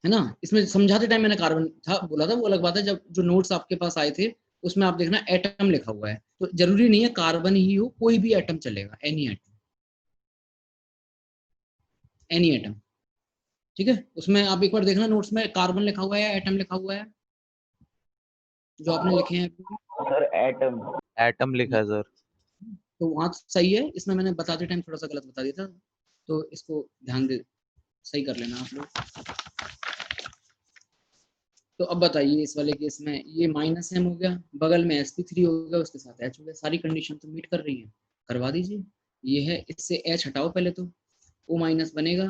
है ना? इसमें समझाते टाइम मैंने कार्बन था बोला था, वो अलग बात है। जब जो नोट्स आपके पास आए थे उसमें आप देखना एटम लिखा हुआ है, तो जरूरी नहीं है कार्बन ही हो, कोई भी एटम चलेगा, एनी एटम, एनी एटम। ठीक है, उसमें आप एक बार देखना नोट्स में कार्बन लिखा हुआ है या एटम लिखा हुआ है जो आपने लिखे हैं अभी? Sir atom. एटम लिखा है सर। तो वहां सही है, इसमें मैंने बताते टाइम थोड़ा सा गलत बता दिया था, तो इसको ध्यान दे सही कर लेना आप लोग। तो अब बताइए इस वाले केस में ये माइनस एम हो गया, बगल में sp3 हो गया, उसके साथ H हो गया, सारी कंडीशन तो मीट कर रही है, करवा दीजिए। ये है, इससे H हटाओ पहले तो, O माइनस बनेगा,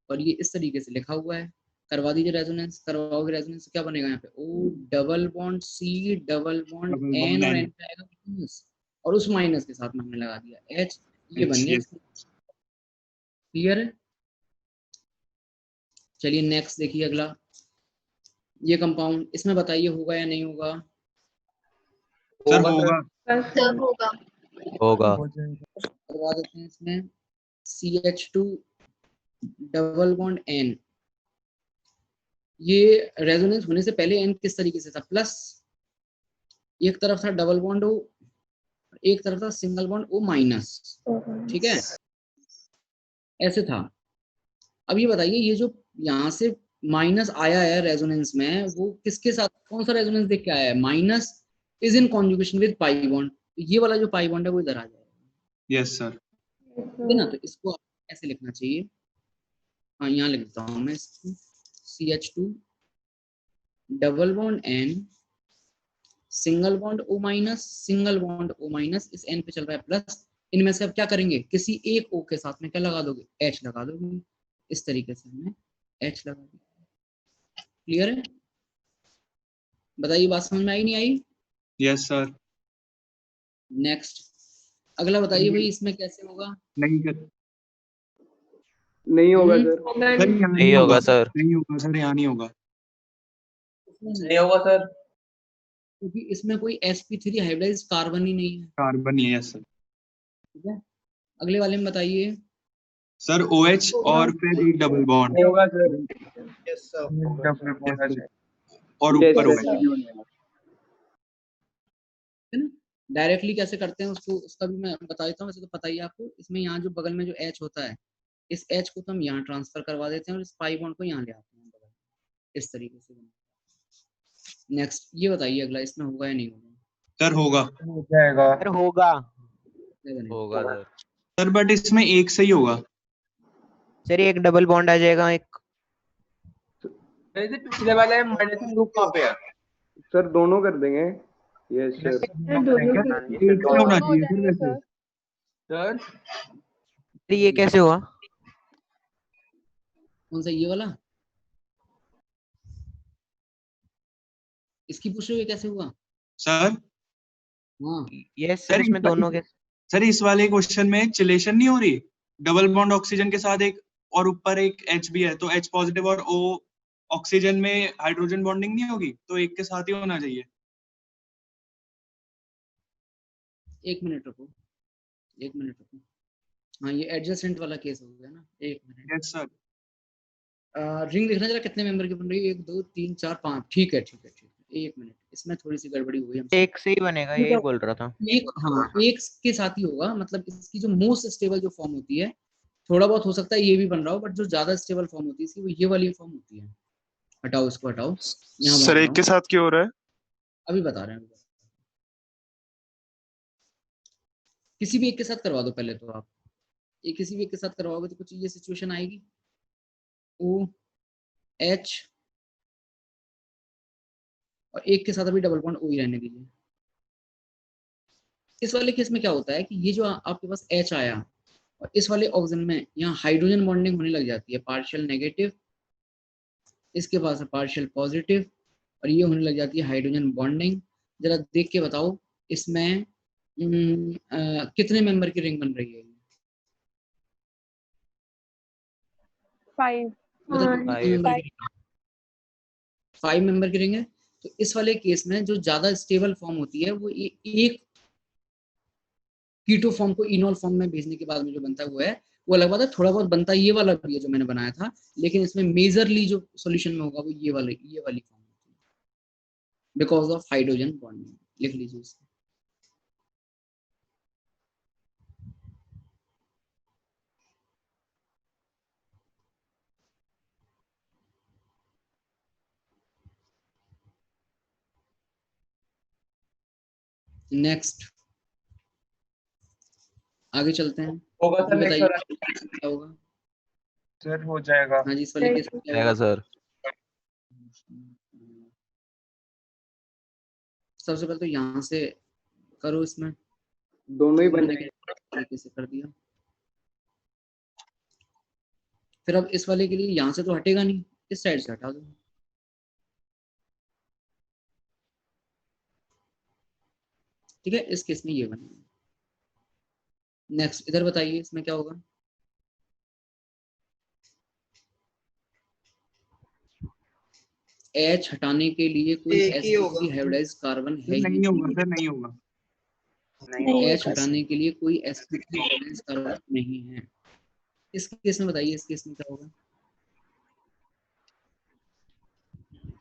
और ये इस तरीके से लिखा हुआ है, करवा दीजिए रेजोनेंस। करवाओगे रेजोनेंस, क्या बनेगा यहाँ पे? O double bond C double bond double N, bond और एन। N पे आएगा माइनस, और उस माइनस के साथ में हमने लगा दिया H, ये बन गया। यस। क्लियर है? चलिए नेक्स्ट देखिए अगला, ये कंपाउंड, इसमें बताइए होगा या नहीं होगा? सर होगा। सर होगा। होगा। करवा देते हैं इसमें CH2 डबल बॉन्ड N। ये रेजोनेंस होने से पहले N किस तरीके से था? प्लस, एक तरफ था डबल बॉन्ड O, एक तरफ था सिंगल बॉन्ड O माइनस। ठीक है, ऐसे था। अब ये बताइए, ये जो यहाँ से माइनस आया है रेजोनेंस में, वो किसके साथ, कौन सा रेजोनेंस देख के आया है? Minus is in conjugation with pi bond, ये वाला जो पाई बॉन्ड है वो इधर आ जाएगा। Yes sir. ठीक है ना? तो इसको ऐसे लिखना चाहिए, हाँ यहाँ लिख देता हूँ मैं, CH2 double bond N, single bond O minus, single bond O minus, इस N पे चल रहा है प्लस। इनमें से अब क्या करेंगे? किसी एक O के साथ में क्या लगा दोगे? H लगा दोगे। इस तरीके से हमने H लगा दिया। क्लियर है? बताइए, बात समझ में आई नहीं आई? Yes sir. नेक्स्ट, अगला बताइए भाई, इसमें कैसे होगा? नहीं कर, नहीं होगा हम्म? सर। सर यहाँ नहीं होगा सर। नहीं होगा सर, यहाँ नहीं होगा। नहीं होगा सर, क्योंकि इसमें कोई sp3 हाइब्रिडाइज कार्बन ही नहीं है। कार्बन ही है। Yes sir. ठीक है, अगले वाले में बताइए। सर OH और फिर एक डबल बॉन्ड। नहीं होगा सर। यस सर, और Yes, ऊपर sir. OH। है ना? डायरेक्टली कैसे करते हैं उसको, उसका भी मैं बता देता हूँ। वैसे तो पता ही है आपको, इसमें यहाँ जो बगल में जो H होता है, इस H को तो हम यहाँ ट्रांसफर करवा देते हैं और इस पाई बॉन्ड को यहाँ ले आते हैं बगल में। इस तरीके से बना। नेक्स्ट ये बताइए अगला, इसमें होगा या नहीं होगा? सर होगा। हो जाएगा। सर होगा। क्या बनेगा? होगा सर। सर बट इसमें एक सही होगा। सर एक डबल बॉन्ड आ जाएगा एक। जैसे पिछले वाले माइनस ग्रुप कहाँ पे है? सर दोनों कर देंगे। Yes sir. सर दोनों हाँ की जी, एक सर से होना दोनों हो चाहिए जाएंगे सर वैसे। सर। सर ये कैसे हुआ? कौन सा, ये वाला? इसकी पूछ रहे हो, ये कैसे हुआ? सर हाँ यस सर सर इसमें दोनों के। सर इस वाले क्वेश्चन में चिलेशन नहीं हो रही, डबल बॉन्ड ऑक्सीजन के साथ एक और ऊपर एक H भी है, तो H पॉजिटिव और O ऑक्सीजन में हाइड्रोजन बॉन्डिंग नहीं होगी, तो एक के साथ ही होना चाहिए। एक मिनट रुको, एक मिनट रुको। हाँ ये एडजस्टेंट वाला केस हो गया ना, एक मिनट। Yes sir. रिंग देखना जरा कितने मेंबर की बन रही है, 1 2 3 4 5। ठीक है ठीक है ठीक है, एक मिनट, इसमें थोड़ी सी गड़बड़ी हुई हमसे। एक से ही बनेगा यही बोल रहा था। एक, हाँ एक के साथ ही होगा, मतलब इसकी जो मोस्ट स्टेबल जो फॉर्म होती है, थोड़ा बहुत हो सकता है ये भी बन रहा हो, बट जो ज्यादा स्टेबल फॉर्म होती है इसकी वो ये वाली फॉर्म होती है। हटाओ इसको, हटाओ। यहाँ सर एक के साथ क्यों हो रहा है? अभी बता रहे हैं, किसी भी एक के साथ करवा दो पहले तो आप। ये किसी भी एक के साथ करवाओगे तो कुछ ये सिचुएशन आएगी। O H और एक के साथ अभी डबल बॉन्ड O ही रहने दीजिए। इस वाले केस में क्या होता है कि ये जो आपके पास H आया और इस वाले ऑक्सीजन में यहाँ हाइड्रोजन बॉन्डिंग होने लग जाती है, पार्शियल नेगेटिव, इसके पास है पार्शियल पॉजिटिव, और ये होने लग जाती है हाइड्रोजन बॉन्डिंग। जरा देख के बताओ इसमें कितने मेंबर की रिंग बन रही है? 5 5 मेंबर की रिंग है। तो इस वाले केस में जो ज्यादा स्टेबल फॉर्म होती है वो एक कीटो फॉर्म को इनॉल फॉर्म में भेजने के बाद में जो बनता है वो है, वो अलग बात है। थोड़ा बहुत बनता है ये वाला भी है जो मैंने बनाया था, लेकिन इसमें मेजरली जो सॉल्यूशन में होगा वो ये वाली फॉर्म होती है, बिकॉज ऑफ हाइड्रोजन बॉन्डिंग। लिख लीजिए इसको। नेक्स्ट आगे चलते हैं। होगा सर नेक्स्ट बताइए वाला। क्या होगा? सर हो जाएगा। हाँ जी, इस वाले केस में क्या जाएगा होगा? सर। सबसे पहले तो यहाँ से करो, इसमें दोनों ही मैंने बनेंगे। तरीके से कर दिया। फिर अब इस वाले के लिए यहाँ से तो हटेगा नहीं, इस साइड से हटा दो। ठीक है, इस केस में ये बनेगा। नेक्स्ट इधर बताइए इसमें क्या होगा? H हटाने के लिए कोई sp3 हाइब्रिडाइज कार्बन है ही नहीं होगा सर, नहीं होगा। H हटाने के लिए कोई sp3 हाइब्रिडाइज कार्बन नहीं है। इस केस में बताइए, इस केस में क्या होगा?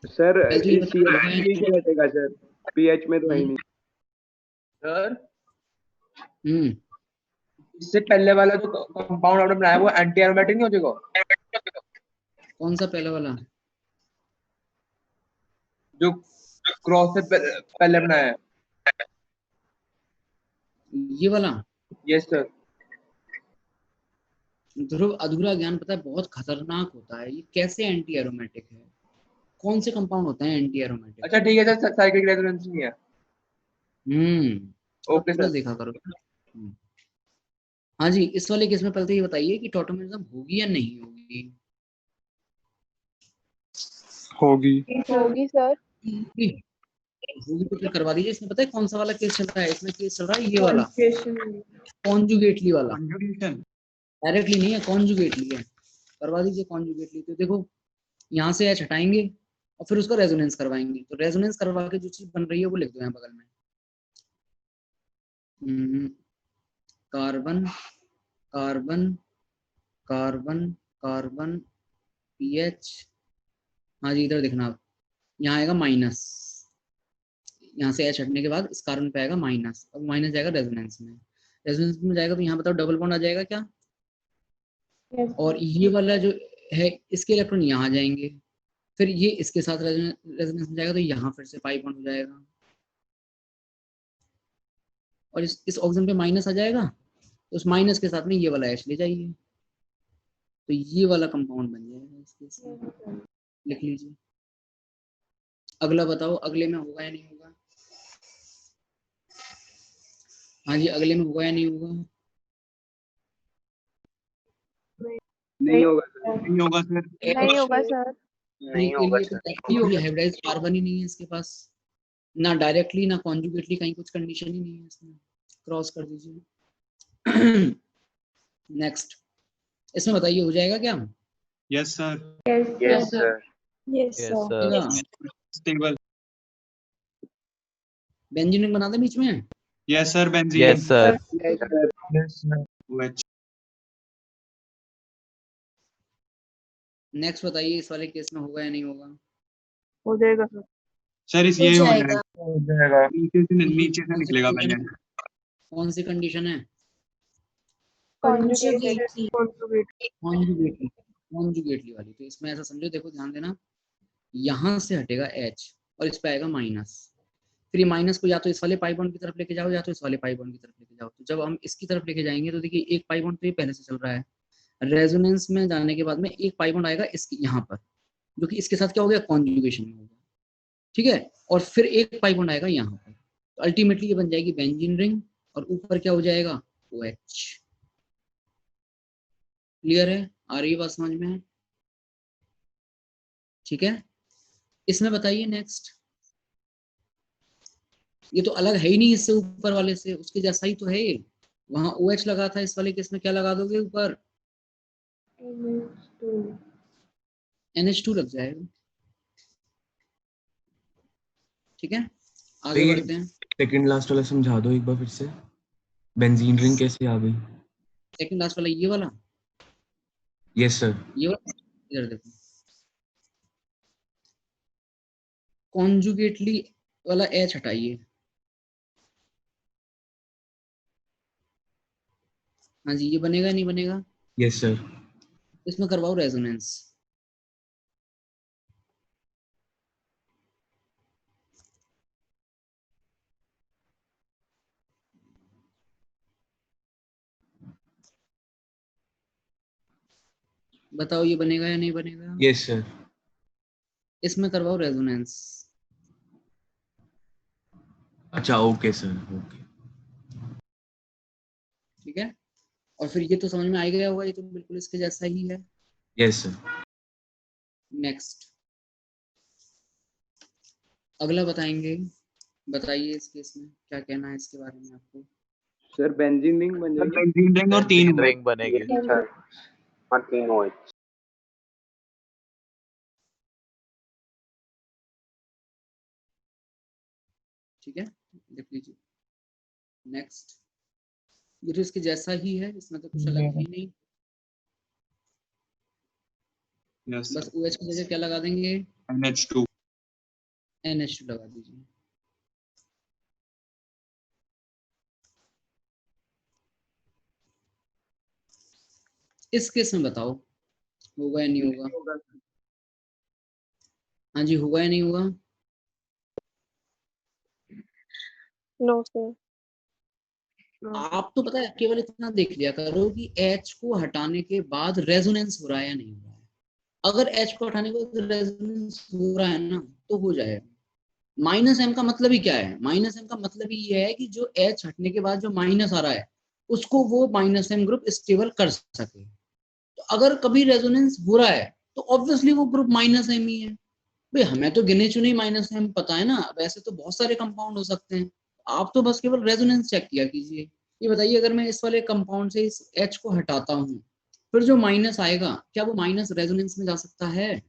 सर Calculate इस बताइए। ये क्या हटेगा सर? पीएच में तो है ही नहीं। सर हम्म, इससे पहले वाला जो कंपाउंड आपने बनाया वो एंटी एरोमेटिक नहीं हो जाएगा? कौन सा पहले वाला? जो क्रॉस से पहले बनाया है। ये वाला? Yes sir. ध्रुव, अधूरा ज्ञान पता है बहुत खतरनाक होता है। ये कैसे एंटी एरोमेटिक है? कौन से कंपाउंड होते हैं एंटी एरोमेटिक? अच्छा ठीक है सर, साइक्लिक रेजोनेंस नहीं है। ओके पूरा सर। देखा करो। हाँ जी, इस वाले केस में पहले तो ये बताइए कि टॉटोमेरिज्म होगी या नहीं होगी? होगी। होगी सर। होगी तो फिर करवा दीजिए। इसमें पता है कौन सा वाला केस चल रहा है? इसमें केस चल रहा है ये वाला, कॉन्जुगेटली वाला। डायरेक्टली नहीं है, कॉन्जुगेटली है। करवा दीजिए कॉन्जुगेटली। तो देखो यहाँ से H हटाएंगे और फिर उसका रेजोनेंस करवाएंगे। तो रेजोनेंस करवा के जो चीज बन रही है वो लिख दो यहाँ बगल में। Carbon carbon carbon carbon pH. हाँ जी, इधर देखना आप, यहाँ आएगा माइनस। यहाँ से H हटने के बाद इस कार्बन पे आएगा माइनस, अब माइनस जाएगा रेजोनेंस में। रेजोनेंस में जाएगा तो यहाँ बताओ डबल बॉन्ड आ जाएगा क्या? और ये वाला जो है इसके इलेक्ट्रॉन यहाँ आ जाएंगे फिर ये इसके साथ रेजोनेंस में जाएगा तो यहाँ फिर से पाई बॉन्ड हो जाएगा, और इस ऑक्सीजन पे माइनस आ जाएगा तो उस माइनस के साथ में ये वाला H ले जाइए, तो ये वाला कंपाउंड बन जाएगा इस केस में, लिख लीजिए। अगला बताओ, अगले में होगा या नहीं होगा? हाँ जी, अगले में होगा या नहीं होगा? नहीं होगा नहीं होगा सर। नहीं होगा सर। नहीं होगा सर। हाइब्रिडाइज्ड कार्बन ही नहीं है इसके पास, ना डायरेक्टली ना कॉन्जुगेटली, कहीं कुछ कंडीशन ही नहीं है इसमें, क्रॉस कर दीजिए। नेक्स्ट, इसमें बताइए हो जाएगा क्या? Yes sir. Yes sir. Yes yes sir. Sir. Stable. Benzene बना दे बीच में। Yes sir, benzene. Yes sir. OH। Next बताइए, इस वाले केस में होगा या नहीं होगा? हो जाएगा सर। सर इस ये हो जाएगा, हो जाएगा। नीचे से निकलेगा पहले। कौन सी कंडीशन है? कॉन्जुगेटली। कॉन्जुगेटली वाली। तो इसमें ऐसा समझो, देखो ध्यान देना, यहाँ से हटेगा H और इस पे आएगा माइनस, फिर ये माइनस को या तो इस वाले पाई बॉन्ड की तरफ लेके जाओ या तो इस वाले पाई बॉन्ड की तरफ लेके जाओ। तो जब हम इसकी तरफ लेके जाएंगे तो देखिए एक पाई बॉन्ड तो ये पहले से चल रहा है, रेजोनेंस में जाने के बाद में एक पाई बॉन्ड आएगा इसकी यहाँ पर, जो कि इसके साथ क्या हो गया, कॉन्जुगेशन में होगा, ठीक है, और फिर एक पाई बॉन्ड आएगा यहाँ पर, तो अल्टीमेटली ये बन जाएगी बेंजीन रिंग, और ऊपर क्या हो जाएगा, OH। क्लियर है? आ रही है बात समझ में? ठीक है, इसमें बताइए नेक्स्ट। ये तो अलग है ही नहीं इससे, ऊपर वाले से उसके जैसा ही तो है ये, वहां OH लगा था, इस वाले केस में क्या लगा दोगे ऊपर? NH2 लग जाएगा। ठीक है, आगे बढ़ते हैं। सेकंड लास्ट वाला समझा दो एक बार फिर से, बेंजीन रिंग कैसे आ गई? सेकंड लास्ट वाला ये वाला, यस सर। ये वाला, इधर देखो, कॉन्जुगेटली वाला H हटाइए। हाँ जी, ये बनेगा नहीं बनेगा? Yes sir. इसमें करवाओ रेजोनेंस। बताओ ये बनेगा या नहीं बनेगा? Yes sir. इसमें करवाओ रेजोनेंस। अच्छा ओके सर, ओके। ठीक है, और फिर ये तो समझ में आ गया होगा, ये तो बिल्कुल इसके जैसा ही है। Yes sir. नेक्स्ट, अगला बताएंगे, बताइए इस केस में क्या कहना है इसके बारे में आपको? सर बेंजीन रिंग बन जाएगी। बेंजीन रिंग और 3 रिंग बनेगी। और 3 OH। ठीक है, देख लीजिए। नेक्स्ट, ये तो इसके जैसा ही है, इसमें तो कुछ अलग है ही नहीं। यस बस OH की जगह क्या लगा देंगे? NH2। NH2 लगा दीजिए। इस केस में बताओ होगा या नहीं होगा? हाँ जी, होगा या नहीं होगा? No sir. आप तो पता है केवल इतना देख लिया करो कि H को हटाने के बाद रेजोनेंस हो रहा है या नहीं हो रहा है। अगर H को हटाने के बाद रेजोनेंस हो रहा है ना तो हो जाएगा। माइनस M का मतलब ही क्या है? माइनस M का मतलब ही ये है कि जो H हटने के बाद जो माइनस आ रहा है उसको वो माइनस M ग्रुप स्टेबल कर सके। तो अगर कभी रेजोनेंस हो रहा है तो ऑब्वियसली वो ग्रुप माइनस M ही है। भाई हमें तो गिने चुने माइनस M पता है ना, वैसे तो बहुत सारे कंपाउंड हो सकते हैं, आप तो बस केवल रेजोनेंस चेक किया कीजिए। ये बताइए, अगर मैं इस वाले कंपाउंड से इस H को हटाता हूँ फिर जो माइनस आएगा क्या वो माइनस रेजोनेंस में जा सकता है?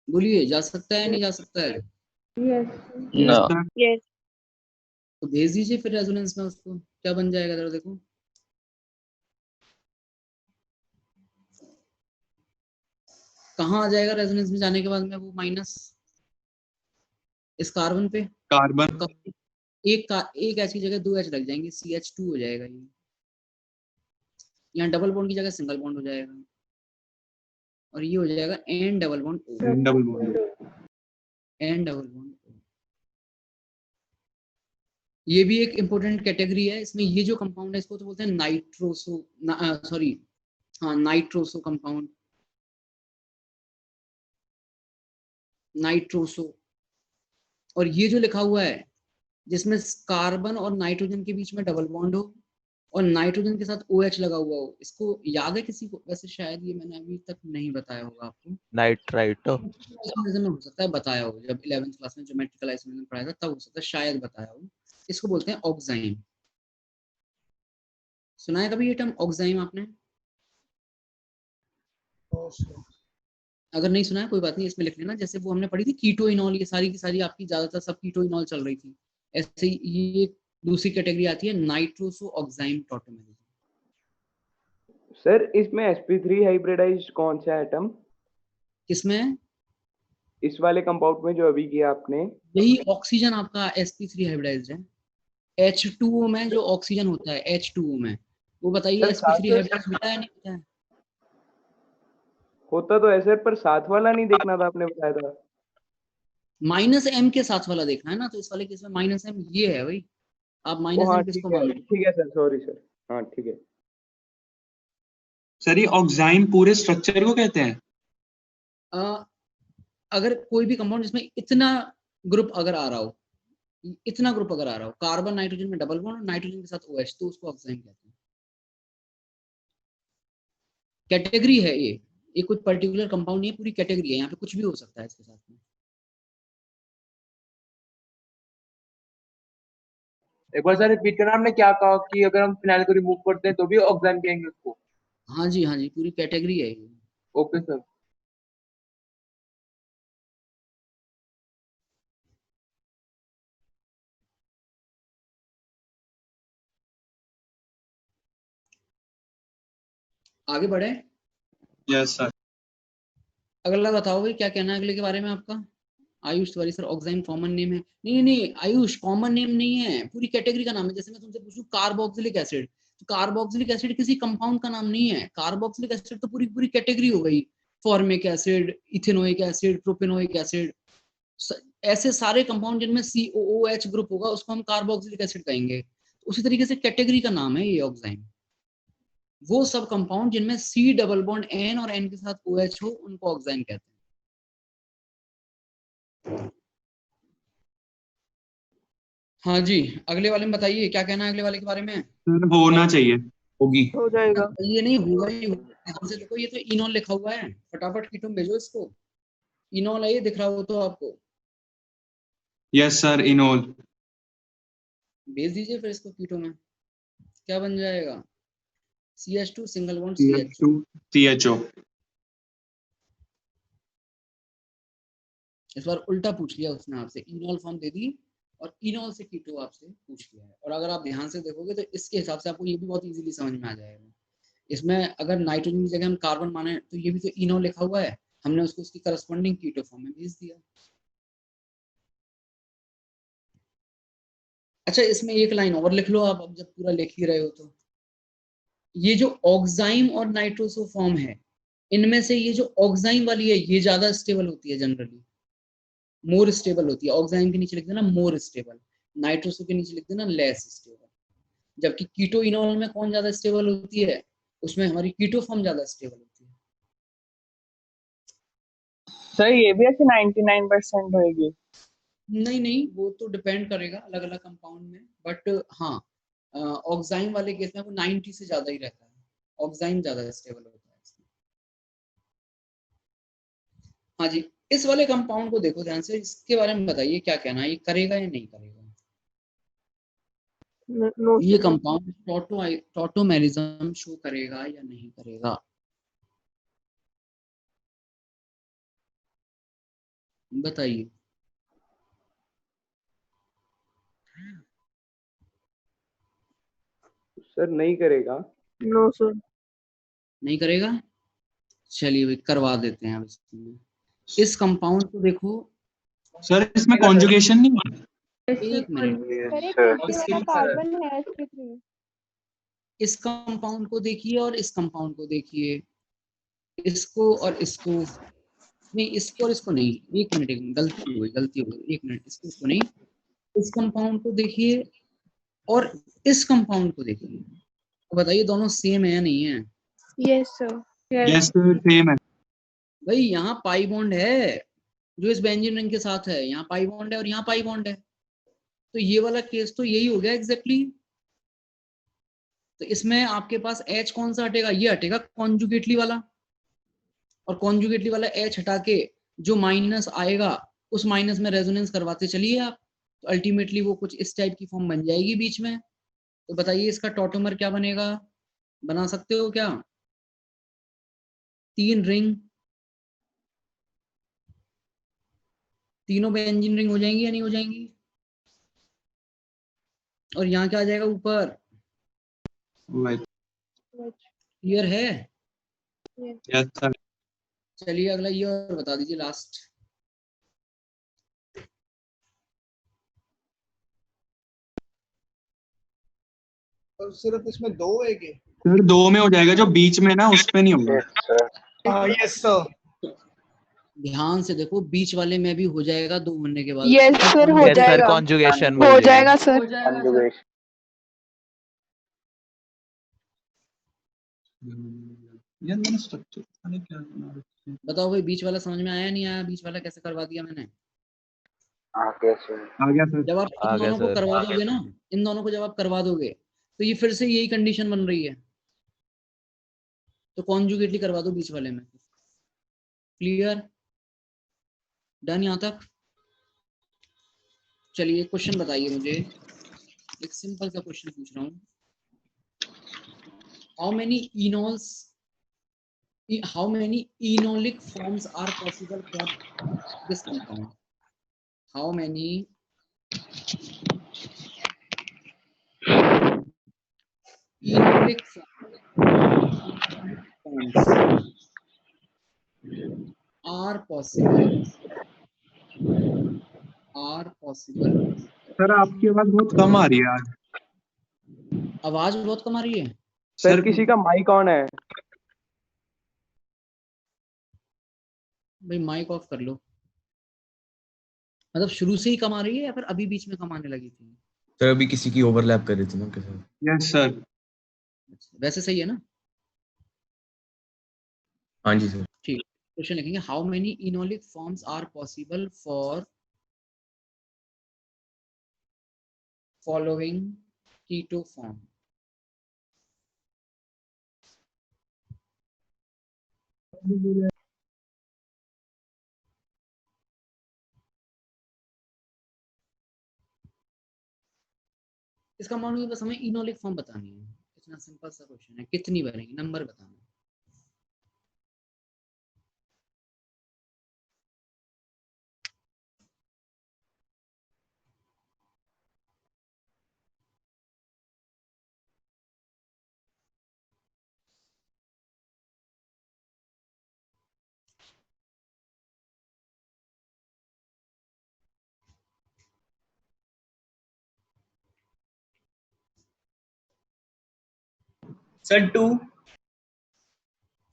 बोलिए, जा सकता है नहीं जा सकता है? यस। तो भेज दीजिए फिर रेजोनेंस में उसको, क्या बन जाएगा जरा देखो। कहाँ आ जाएगा रेजोनेंस में जाने के बाद में वो माइनस? इस कार्बन पे। कार्बन। एक H की जगह 2 H लग जाएंगे, CH2 हो जाएगा ये। यहाँ डबल बॉन्ड की जगह सिंगल बॉन्ड हो जाएगा। और ये हो जाएगा N double bond O, double bond. N double bond O। ये भी एक इंपॉर्टेंट कैटेगरी है। इसमें ये जो कंपाउंड है इसको तो बोलते हैं नाइट्रोसो, सॉरी हाँ नाइट्रोसो कंपाउंड, नाइट्रोसो। और ये जो लिखा हुआ है जिसमें कार्बन और नाइट्रोजन के बीच में डबल बॉन्ड हो और नाइट्रोजन के साथ OH लगा हुआ हो, इसको याद है किसी को? वैसे शायद ये मैंने अभी तक नहीं बताया होगा आपको। नाइट्राइट। आइसोमेरिज्म में हो सकता है बताया हो, जब 11th क्लास में ज्योमेट्रिकल आइसोमेरिज्म पढ़ाया था तब हो सकता है शायद बताया हो। इसको बोलते हैं ऑक्साइम। सुना है कभी ये टर्म ऑक्साइम आपने? अगर नहीं सुना है कोई बात नहीं, इसमें लिख लेना। जैसे वो हमने पढ़ी थी कीटोइनॉल, ये सारी की सारी आपकी ज्यादातर सब कीटोइनॉल चल रही थी। ऐसे ही ये दूसरी कैटेगरी आती है नाइट्रोसो ऑक्साइम टॉटोमेरिज्म। सर इसमें sp3 हाइब्रिडाइज्ड कौन सा एटम? किसमें? इस वाले कंपाउंड में जो अभी किया आपने। यही ऑक्सीजन आपका sp3 हाइब्रिडाइज्ड है। H2O में जो ऑक्सीजन होता है H2O में, वो बताइए सर, sp3 हाइब्रिडाइज्ड होता है नहीं होता है? होता तो है सर, पर साथ वाला नहीं देखना था, आपने बताया था। -m के साथ वाला देखना है ना, तो इस वाले केस में -m ये है भाई, आप ओ -m हाँ किसको ठीक है, मानोगे? ठीक है सर, सॉरी सर। हाँ ठीक है सर ये ऑक्साइम पूरे स्ट्रक्चर को कहते हैं? अगर कोई भी कंपाउंड जिसमें इतना ग्रुप अगर आ रहा हो, इतना ग्रुप अगर आ रहा हो, कार्बन नाइट्रोजन में डबल बॉन्ड और नाइट्रोजन के साथ OH, तो उसको ऑक्साइम कहते हैं। कैटेगरी है ये कुछ पर्टिकुलर कंपाउंड नहीं है, पूरी कैटेगरी है। यहाँ पे कुछ भी हो सकता है इसके साथ में। एक बार सर रिपीट करना, हमने क्या कहा कि अगर हम फिनाइल को रिमूव करते हैं तो भी ऑक्साइम कहेंगे उसको? हाँ जी पूरी कैटेगरी है ये। Okay sir. आगे बढ़े? Yes sir. अगला बताओ भाई, क्या कहना है अगले के बारे में आपका? Ayush Tiwari sir, oxime common name है? नहीं नहीं आयुष, कॉमन नेम नहीं है, पूरी कैटेगरी का नाम है। जैसे मैं तुमसे पूछूं कार्बोक्सिलिक एसिड, तो कार्बोक्सिलिक एसिड किसी कंपाउंड का नाम नहीं है। कार्बोक्सिलिक एसिड तो पूरी पूरी कैटेगरी हो गई। Formic acid, ethanoic acid, propanoic acid, ऐसे सारे कंपाउंड जिनमें COOH ग्रुप होगा उसको हम कार्बोक्सिलिक एसिड कहेंगे। उसी तरीके से कैटेगरी का नाम है ये ऑक्साइम। वो सब कंपाउंड जिनमें C डबल बॉन्ड N और N के साथ OH हो उनको ऑक्साइम कहते हैं। हाँ जी, अगले वाले में बताइए क्या कहना है अगले वाले के बारे में? सर होना चाहिए। होगी। हो जाएगा। ये नहीं होगा ही होगा। देखो ये तो इनॉल लिखा हुआ है, फटाफट कीटो में भेजो इसको। इनॉल है ये, दिख रहा हो तो आपको यस सर, इनोल। भेज दीजिए फिर इसको कीटो में। क्या बन जाएगा? CH2 single bond CH2। CHO। इस बार उल्टा पूछ लिया उसने आपसे, इनॉल फॉर्म दे दी और इनॉल से कीटो आपसे पूछ लिया है। और अगर आप ध्यान से देखोगे तो इसके हिसाब से आपको ये भी बहुत इजीली समझ में आ जाएगा। इसमें अगर नाइट्रोजन की जगह हम कार्बन माने तो ये भी तो इनॉल लिखा हुआ है, हमने उसको उसकी करस्पॉन्डिंग कीटो फॉर्म में भेज दिया। अच्छा, इसमें एक लाइन और लिख लो आप, अब जब पूरा लिख ही रहे हो तो। ये जो ऑक्साइम और नाइट्रोसो फॉर्म है, इनमें से ये जो ऑक्साइम वाली है ये ज्यादा स्टेबल होती है, जनरली मोर स्टेबल होती है। ऑक्साइम के नीचे लिख देना मोर स्टेबल, नाइट्रोसो के नीचे लिख देना लेस स्टेबल। जबकि कीटो इनॉल में कौन ज्यादा स्टेबल होती है? उसमें हमारी कीटो फॉर्म ज्यादा स्टेबल होती है। सर ये भी ऐसे 99% होएगी? नहीं नहीं, वो तो डिपेंड करेगा अलग अलग कंपाउंड में, बट हाँ ऑक्साइम वाले केस में वो 90 से ज्यादा ही रहता है। ऑक्साइम ज्यादा स्टेबल होता है इसमें। हाँ जी, इस वाले कंपाउंड को देखो ध्यान से, इसके बारे में बताइए क्या कहना है, ये करेगा या नहीं करेगा? नो ये कंपाउंड टॉटोमेरिज्म शो करेगा या नहीं करेगा? बताइए। सर नहीं करेगा। No sir. नहीं करेगा? चलिए भाई करवा देते हैं अब इसमें। इस कंपाउंड को देखो। सर इसमें कॉन्जुगेशन नहीं है? एक मिनट, यस सर। इसके कार्बन है sp3। इस कंपाउंड को देखिए और इस कंपाउंड को देखिए। इसको और इसको नहीं, इसको और इसको नहीं, एक मिनट, गलती हो गई, एक मिनट, इसको नहीं, इस कंपाउंड को देखिए और इस कंपाउंड को देखिए, तो बताइए दोनों सेम है या नहीं है? Yes, sir. Yes sir same है। भाई यहाँ पाई बॉन्ड है जो इस बेंजीन रिंग के साथ है, यहाँ पाई बॉन्ड है और यहाँ पाई बॉन्ड है, तो ये वाला केस तो यही हो गया एग्जैक्टली। तो इसमें आपके पास H कौन सा हटेगा? ये हटेगा कॉन्जुगेटली वाला, और कॉन्जुगेटली वाला H हटा के जो माइनस आएगा उस माइनस में रेजोनेंस करवाते चलिए आप, तो अल्टीमेटली वो कुछ इस टाइप की फॉर्म बन जाएगी बीच में। तो बताइए इसका टॉटोमर क्या बनेगा? बना सकते हो क्या? 3 रिंग, तीनों बेंजीन रिंग हो जाएंगी या नहीं हो जाएंगी? और यहाँ क्या आ जाएगा ऊपर? क्लियर है? Yes sir. चलिए अगला ये और बता दीजिए लास्ट। और सिर्फ इसमें 2 है कि? सर 2 में हो जाएगा, जो बीच में ना उस पे नहीं होगा। Yes sir. ध्यान से देखो, बीच वाले में भी हो जाएगा 2 होने के बाद। Yes, sir. हो यस सर जाएगा, कॉन्जुगेशन हो बोलिए। जाएगा सर। हो जाएगा सर। कंजुगेशन। यार मैंने स्ट्रक्चर पता नहीं क्या बना रखा है। बताओ भाई, बीच वाला समझ में आया नहीं आया? बीच वाला कैसे करवा दिया मैंने? आगे सर। आ गया सर। जब आप आ इन गया दोनों को सर। करवा दोगे ना, इन दोनों को जब आप करवा दोगे तो ये फिर से यही कंडीशन बन रही है, तो कॉन्जुगेटली करवा दो बीच वाले में। क्लियर? डन यहाँ तक? चलिए क्वेश्चन बताइए मुझे, एक सिंपल सा क्वेश्चन पूछ रहा हूँ। How many enolic forms are possible for this compound? How many enolic forms are possible sir आपकी आवाज बहुत कम आ रही है आज। आवाज बहुत कम आ रही है। सर किसी का माइक ऑन है। भाई माइक ऑफ कर लो। मतलब शुरू से ही कम आ रही है या फिर अभी बीच में कम आने लगी थी? सर अभी किसी की ओवरलैप कर रही थी ना उनके साथ। Yes sir. वैसे सही है ना? हाँ जी सर। ठीक, क्वेश्चन लिखेंगे, how many enolic forms are possible for following keto form? इसका मानो बस हमें इनोलिक फॉर्म बतानी है, इतना सिंपल सा क्वेश्चन है। कितनी बनेगी, नंबर बताना। सर 2।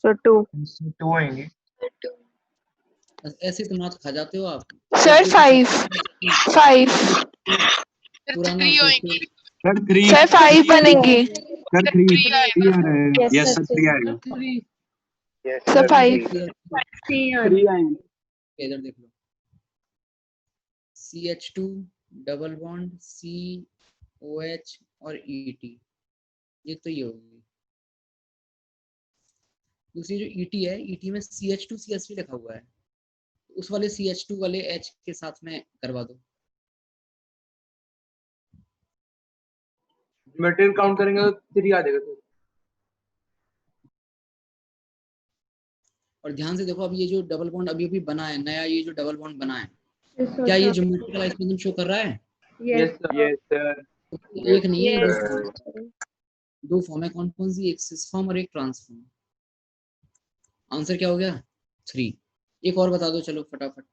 सर 2। 2 आएंगे। ऐसे तो मार्क्स खा जाते हो आप। सर 5। 5। पुराना सोचो। सर 3। सर 5 बनेंगे। सर 3 आ रहे हैं। Yes, यस sir, सर 3 आएगा। Yes sir sir. 5। 3 आएंगे। इधर देख लो, CH2 डबल बॉन्ड COH और ET, ये तो ये होगी। दूसरी जो ET है, ET में CH2 CH3 लिखा हुआ है, उस वाले CH2 वाले H के साथ में करवा दो। मटेरियल काउंट करेंगे तो 3 आ जाएगा सर। और ध्यान से देखो, अब ये जो डबल बॉन्ड अभी अभी बना है नया, ये जो डबल बॉन्ड बना है, क्या ये ज्योमेट्रिकल आइसोमेरिज्म शो कर रहा है? Yes sir. एक नहीं है, Yes, दो फॉर्म है। कौन कौन सी? एक सिस फॉर्म और एक ट्रांस फॉर्म। आंसर क्या हो गया? 3। एक और बता दो चलो फटाफट।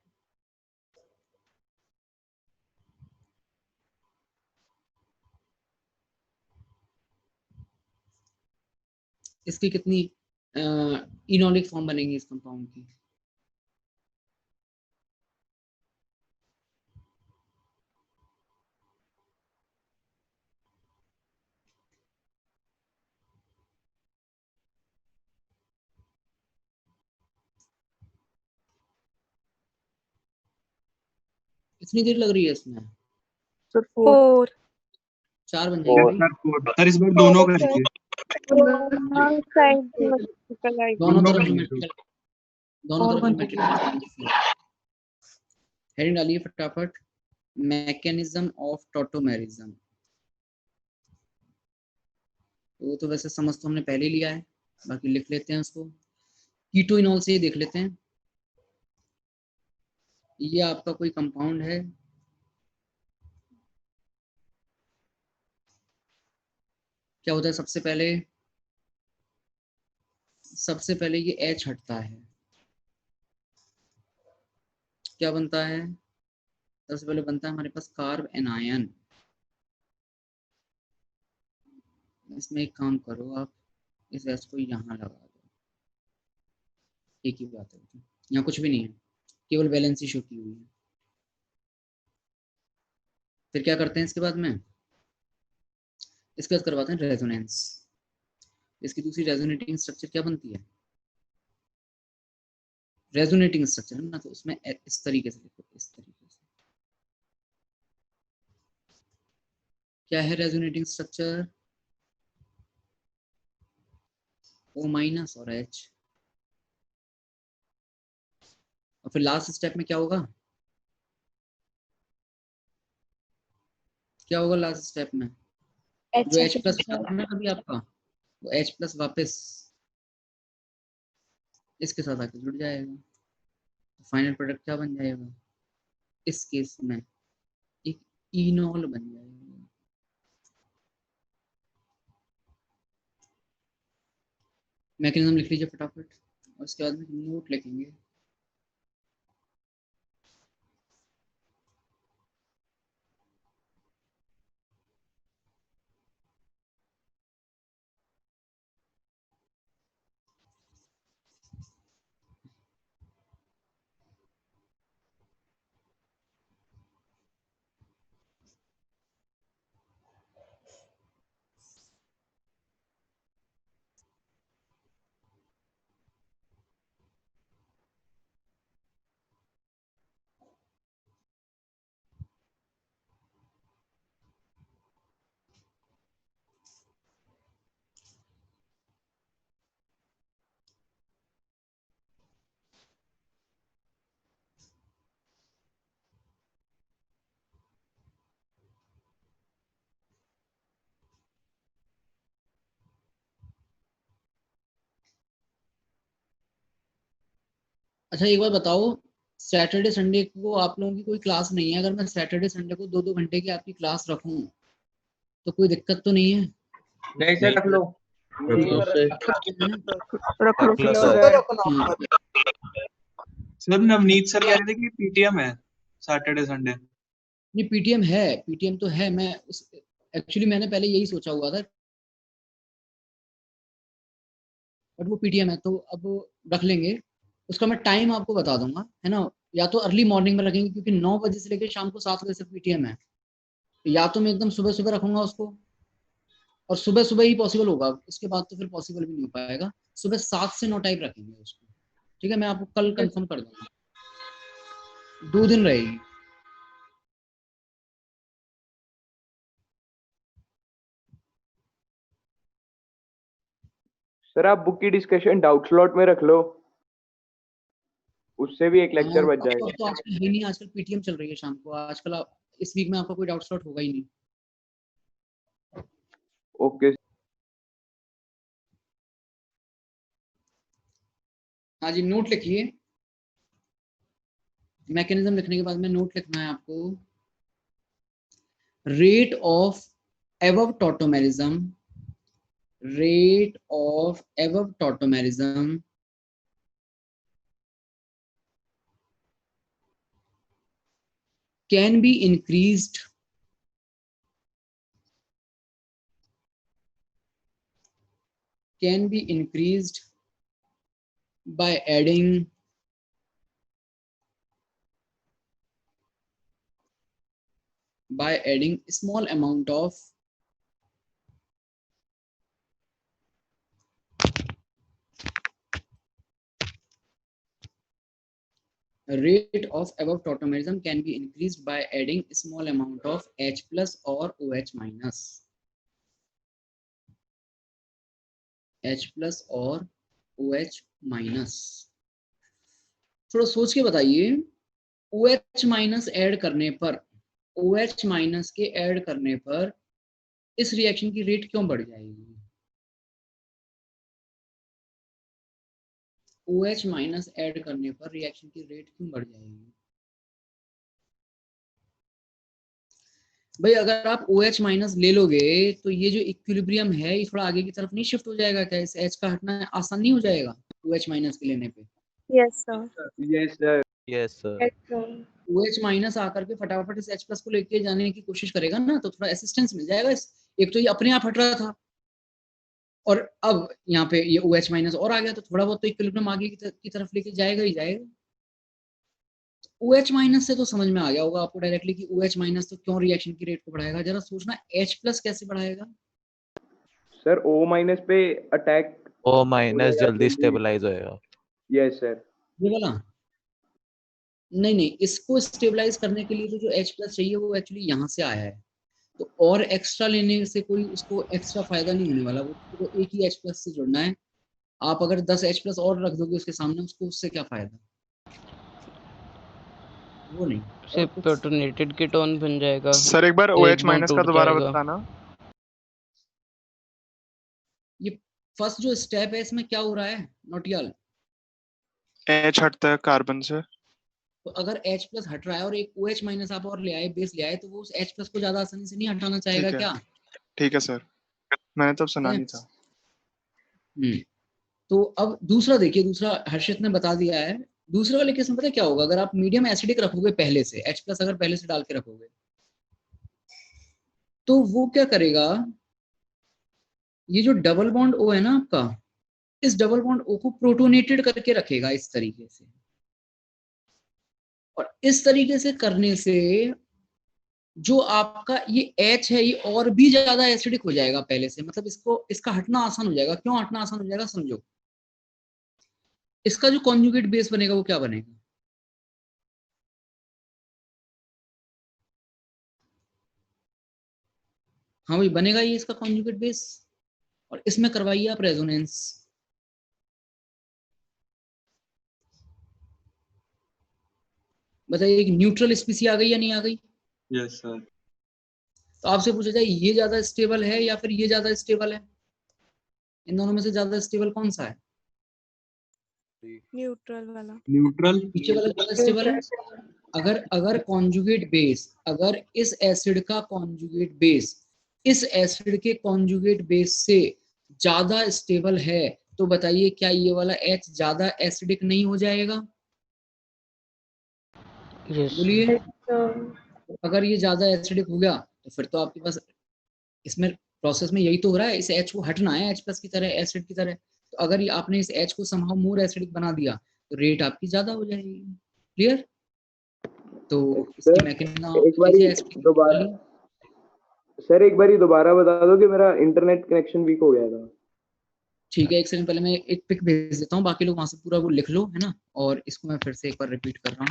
इसकी कितनी इनोलिक फॉर्म बनेगी इस कंपाउंड की। इतनी देर लग रही है इसमें? सर 4 4 बन यस जाएगी। सर 4 सर इस बार दोनों करेंगे। दोनों साइड सिमेट्रिकल दोनों तरफ करेंगे सिमेट्रिकल, दोनों तरफ सिमेट्रिकल। हेडिंग डालिए फटाफट, मैकेनिज्म ऑफ टॉटोमेरिज्म। वो तो वैसे समझ तो हमने पहले लिया है, बाकी लिख लेते हैं उसको। कीटो इनॉल से ही देख लेते हैं। ये आपका कोई कंपाउंड है, क्या होता है सबसे पहले ये H हटता है, क्या बनता है? सबसे पहले बनता है हमारे पास कार्ब एनायन। इसमें एक काम करो आप, इस H को यहाँ लगा दो, एक ही बात है, यहाँ कुछ भी नहीं है, केवल वैलेंसी शो की हुई है। फिर क्या करते हैं इसके बाद में? इसके बाद करवाते हैं रेजोनेंस। इसकी दूसरी रेजोनेटिंग स्ट्रक्चर क्या बनती है? रेजोनेटिंग स्ट्रक्चर है ना, तो उसमें इस तरीके से लिखो, इस तरीके से। क्या है रेजोनेटिंग स्ट्रक्चर? O- और H। और फिर लास्ट स्टेप में क्या होगा? क्या होगा लास्ट स्टेप में? जो H प्लस था ना कभी आपका, वो H प्लस वापस इसके साथ आके जुड़ जाएगा, तो फाइनल प्रोडक्ट क्या बन जाएगा? इस केस में एक इनॉल बन जाएगा। मैकेनिज्म लिख लीजिए फटाफट, और उसके बाद में नोट लिखेंगे। अच्छा एक बार बताओ, सैटरडे संडे को आप लोगों की कोई क्लास नहीं है? अगर मैं सैटरडे संडे को 2-2 घंटे की आपकी क्लास रखूं तो कोई दिक्कत तो नहीं है? नहीं सर रख लो। रख लो लो सर। सर नवनीत सर कह रहे थे कि पीटीएम है सैटरडे संडे। नहीं, पीटीएम है, पीटीएम तो है। मैं एक्चुअली मैंने पहले यही सोचा हुआ था, बट वो पीटीएम है तो अब रख लेंगे। उसका मैं टाइम आपको बता दूंगा, है ना? या तो अर्ली मॉर्निंग में रखेंगे, क्योंकि 9 बजे से लेकर शाम को 7 बजे तक पीटीएम है। या तो मैं एकदम सुबह सुबह रखूंगा उसको, और सुबह सुबह ही पॉसिबल होगा, उसके बाद तो फिर पॉसिबल भी नहीं हो पाएगा। सुबह 7 से 9 टाइप रखेंगे उसको, ठीक है? मैं आपको कल कंफर्म कर दूंगा। 2 दिन रहेगी। सर आप बुक की डिस्कशन डाउट स्लॉट में रख लो, उससे भी एक लेक्चर बच अब जाएगा। तो आजकल है नहीं, आजकल पीटीएम चल रही है शाम को। आजकल इस वीक में आपका कोई डाउट स्लॉट होगा ही नहीं। ओके। हाँ जी, नोट लिखिए। मैकेनिज्म लिखने के बाद में नोट लिखना है आपको। Rate of above tautomerism, rate of above tautomerism can be increased by adding small amount of rate of above tautomerism can be increased by adding small amount of H plus or OH minus. H plus और OH माइनस। थोड़ा सोच के बताइए, OH माइनस ऐड करने पर, OH माइनस के ऐड करने पर इस रिएक्शन की रेट क्यों बढ़ जाएगी? OH माइनस ऐड करने पर रिएक्शन की रेट क्यों बढ़ जाएगी? भाई अगर आप OH माइनस ले लोगे तो ये जो इक्विलिब्रियम है ये थोड़ा आगे की तरफ नहीं शिफ्ट हो जाएगा क्या? इस H का हटना आसान नहीं हो जाएगा OH माइनस के लेने पे? Yes, sir. Yes, sir. Yes sir. Yes, sir. OH minus आकर के फटाफट इस H प्लस को लेके जाने की कोशिश करेगा ना, तो थोड़ा असिस्टेंस मिल जाएगा। एक तो ये अपने आप हट रहा था और अब यहाँ पे ये OH माइनस और आ गया, तो थोड़ा बहुत तो इक्विलिब्रियम आगे की तरफ लेके जाएगा ही जाएगा। OH माइनस से तो समझ में आ गया होगा आपको डायरेक्टली कि OH माइनस तो क्यों रिएक्शन की रेट को बढ़ाएगा। जरा सोचना H प्लस कैसे बढ़ाएगा? सर O माइनस पे अटैक ओ माइनस जल्दी स्टेबलाइज होएगा। Yes sir. ये वाला नहीं, इसको स्टेबलाइज करने के लिए तो जो H प्लस चाहिए वो एक्चुअली यहाँ से आया है, तो और एक्स्ट्रा लेने से कोई उसको एक्स्ट्रा फायदा नहीं होने वाला। वो तो एक ही H प्लस से जुड़ना है। आप अगर 10 H प्लस और रख दोगे उसके सामने, उसको उससे क्या फायदा? वो नहीं, सिर्फ प्रोटोनेटेड कीटोन बन जाएगा। सर एक बार एक OH बॉन्ड माइनस का टूट दोबारा जाएगा। बताना। ये फर्स्ट जो स्टेप है इसमें क्या हो रहा है नोटियाल? H हटता है कार्बन से। तो अगर H प्लस हट रहा है और एक OH माइनस आप और ले आए, बेस ले आए, तो वो उस H प्लस को ज्यादा आसानी से नहीं हटाना चाहेगा ठीक है। क्या? ठीक है सर, मैंने तब सुना है? नहीं था। तो अब दूसरा देखिए, दूसरा हर्षित ने बता दिया है। दूसरे वाले केस में पता है क्या होगा? अगर आप मीडियम एसिडिक रखोगे पहले से, H प्लस अगर पहले से डाल के रखोगे, तो वो क्या करेगा, ये जो डबल बॉन्ड O है ना आपका, इस डबल बॉन्ड O को प्रोटोनेटेड करके रखेगा इस तरीके से। और इस तरीके से करने से जो आपका ये H है ये और भी ज्यादा एसिडिक हो जाएगा पहले से। मतलब इसका हटना आसान हो जाएगा। क्यों हटना आसान हो जाएगा समझो। इसका जो कॉन्जुगेट बेस बनेगा वो क्या बनेगा? हाँ भाई बनेगा ये इसका कॉन्जुगेट बेस। और इसमें करवाइए आप रेजोनेंस। बताइए एक न्यूट्रल स्पीसी आ गई या नहीं आ गई? Yes sir. तो आपसे पूछा जाए ये ज्यादा स्टेबल है या फिर ये ज्यादा स्टेबल है? इन दोनों में से ज्यादा स्टेबल कौन सा है? न्यूट्रल वाला। न्यूट्रल। पीछे वाला ज्यादा स्टेबल है। अगर कॉन्जुगेट बेस, अगर इस एसिड का कॉन्जुगेट बेस इस एसिड के कॉन्जुगेट बेस से ज्यादा स्टेबल है, तो बताइए क्या ये वाला H ज्यादा एसिडिक नहीं हो जाएगा? बोलिए। अगर ये ज्यादा एसिडिक हो गया तो फिर तो आपके पास इसमें प्रोसेस में यही तो हो रहा है, इस H को हटना है H प्लस की तरह, एसिड की तरह। तो अगर ये आपने इस H को समहाउ मोर एसिडिक बना दिया तो रेट आपकी ज्यादा हो जाएगी। क्लियर? तो इसकी मैकेनिज्म एक बारी दोबारा बता दो कि मेरा इंटरनेट कनेक्शन वीक हो गया था। ठीक है, एक सेकंड पहले मैं एक पिक भेज देता हूँ, बाकी लोग वहां से पूरा वो लिख लो, है ना। और इसको मैं फिर से एक बार रिपीट कर रहा हूँ।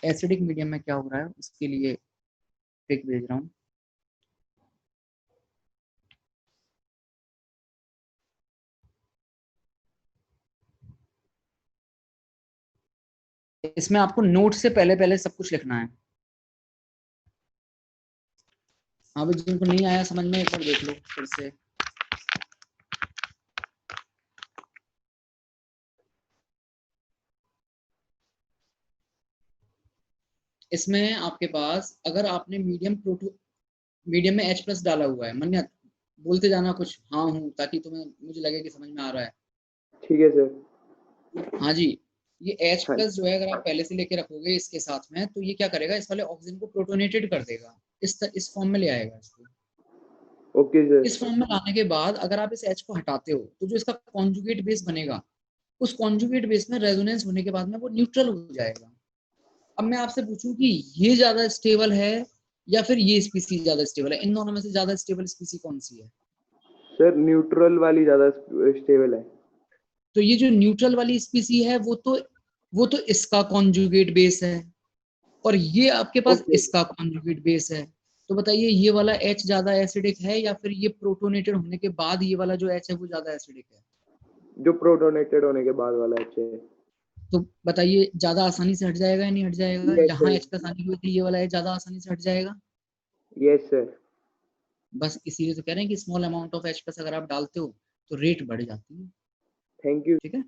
एसिडिक मीडियम में क्या हो रहा है उसके लिए पिक भेज रहा हूँ। इसमें आपको नोट से पहले पहले सब कुछ लिखना है। हाँ भाई जिनको नहीं आया समझ में एक बार देख लो फिर से। इसमें आपके पास अगर आपने मीडियम में H प्लस डाला हुआ है, मन्नत बोलते जाना कुछ हाँ हूँ, ताकि तुम्हें मुझे लगे कि समझ में आ रहा है। ठीक है सर। हाँ जी, ये H प्लस जो है अगर आप पहले से लेके रखोगे इसके साथ में, तो ये क्या करेगा, इस वाले ऑक्सीजन को प्रोटोनेटेड कर देगा, इस फॉर्म में ले आएगा इसको। Okay sir. इस फॉर्म में लाने के बाद अगर आप इस H को हटाते हो तो जो इसका कॉन्जुगेट बेस बनेगा उस कॉन्जुगेट बेस में रेजोनेंस होने के बाद में वो न्यूट्रल हो जाएगा। अब मैं आपसे पूछूं कि ये ज्यादा स्टेबल है या फिर ये स्पीसी ज्यादा स्टेबल है, इन दोनों में से ज्यादा स्टेबल स्पीसी कौन सी है? सर न्यूट्रल वाली ज्यादा स्टेबल है। तो ये जो न्यूट्रल वाली स्पीसी है वो तो इसका कॉन्जुगेट बेस है, और ये आपके पास इसका कॉन्जुगेट बेस है। तो बताइए ये वाला H ज्यादा एसिडिक है या फिर ये प्रोटोनेटेड होने के बाद ये वाला जो H है वो ज्यादा एसिडिक है? जो प्रोटोनेटेड होने के बाद वाला है। तो बताइए ज्यादा आसानी से हट जाएगा या नहीं हट जाएगा? Yes, जहाँ sir. H का सानी हुई थी ये वाला H ज्यादा आसानी से हट जाएगा। Yes sir. बस इसीलिए तो कह रहे हैं कि small amount of H plus अगर आप डालते हो तो रेट बढ़ जाती है। Thank you. ठीक है,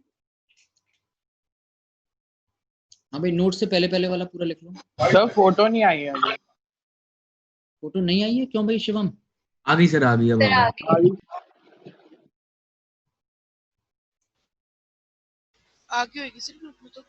हाँ भाई नोट से पहले पहले वाला पूरा लिख लो। सर फोटो नहीं आई है अभी। फोटो नहीं आई है क्यों भाई शिवम? आ गई सर, आ गई अब आ गई। आगे होगी सर ग्रुप में तो।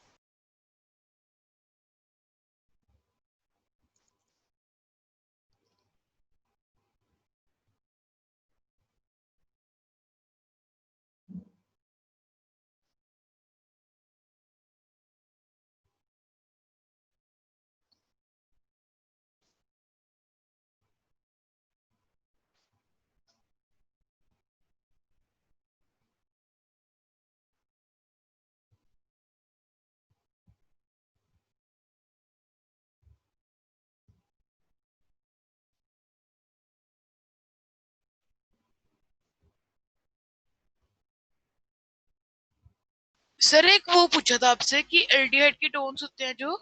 सर एक वो पूछा था आपसे कि एल्डिहाइड के टोन्स होते हैं जो,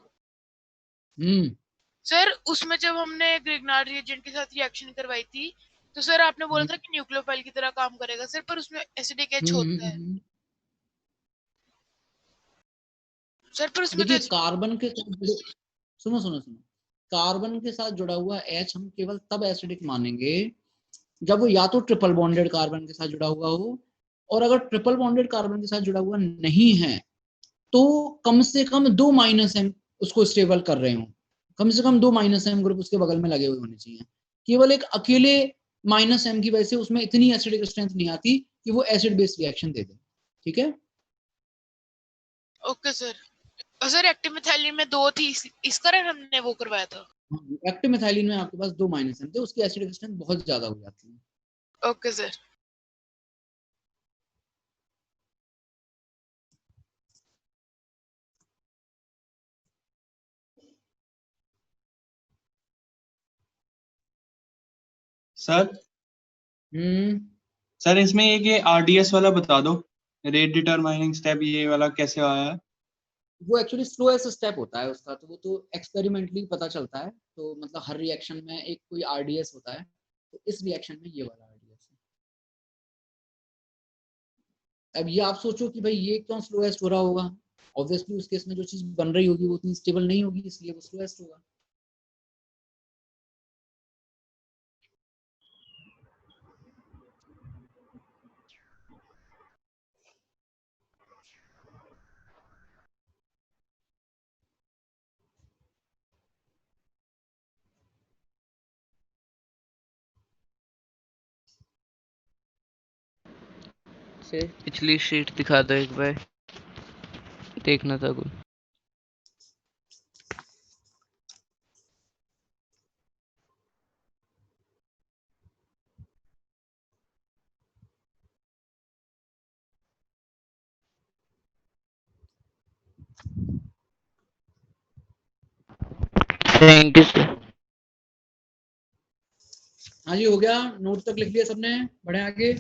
सर उसमें जब हमने ग्रिग्नार्ड रिएजेंट के साथ रिएक्शन करवाई थी तो सर आपने बोला था कि न्यूक्लियोफाइल की तरह काम करेगा सर, पर उसमें एसिडिक एच होता है सर, पर उसमें देखिए कार्बन के सुनो सुनो सुनो, कार्बन के साथ जुड़ा हुआ H हम केवल तब एसिडिक मानेंगे जब वो या तो ट्रिपल बॉन्डेड कार्बन के साथ जुड़ा हुआ हो, और अगर ट्रिपल बॉन्डेड कार्बन के साथ जुड़ा हुआ नहीं है तो कम से कम 2 -M उसको स्टेबल कर रहे हो, कम से कम 2 -M ग्रुप उसके बगल में लगे हुए होने चाहिए। केवल एक अकेले -M की वजह से उसमें इतनी एसिडिक स्ट्रेंथ नहीं आती कि वो एसिड बेस्ड रिएक्शन दे दे। ठीक है, ओके सर। और सर एक्टिव मिथाइलिन में 2 थी, इस कारण हमने वो करवाया था। एक्टिव मिथाइलिन में आपके पास 2 -M थे, उसकी एसिडिक स्ट्रेंथ बहुत ज्यादा हो जाती है। Okay sir. सर सर इसमें ये RDS वाला बता दो, रेट डिटरमाइनिंग स्टेप, ये वाला कैसे आया है? वो एक्चुअली स्लोएस्ट स्टेप होता है उसका, तो वो तो एक्सपेरिमेंटली पता चलता है। तो मतलब हर रिएक्शन में एक कोई RDS होता है, तो इस रिएक्शन में ये वाला RDS है। अब ये आप सोचो कि भाई ये क्यों स्लोएस्ट हो रहा होगा, ऑब्वियसली उस केस में जो चीज बन रही होगी वो उतनी स्टेबल नहीं होगी, इसलिए वो स्लोएस्ट होगा। पिछली शीट दिखा दो एक बार, देखना था कुछ। Thank you sir. हाँ जी हो गया, नोट तक लिख लिया सबने, बढ़े आगे।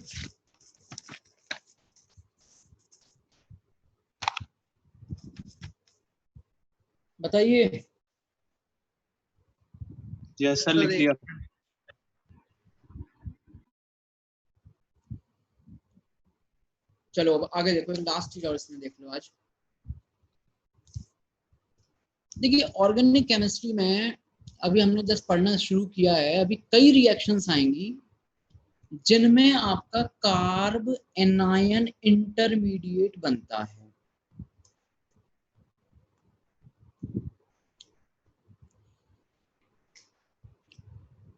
बताइए। यस सर लिख लिया। चलो अब आगे देखो, लास्ट चीज और इसमें देख लो आज। देखिए ऑर्गेनिक केमिस्ट्री में अभी हमने जस्ट पढ़ना शुरू किया है, अभी कई रिएक्शंस आएंगी जिनमें आपका कार्ब एनायन इंटरमीडिएट बनता है।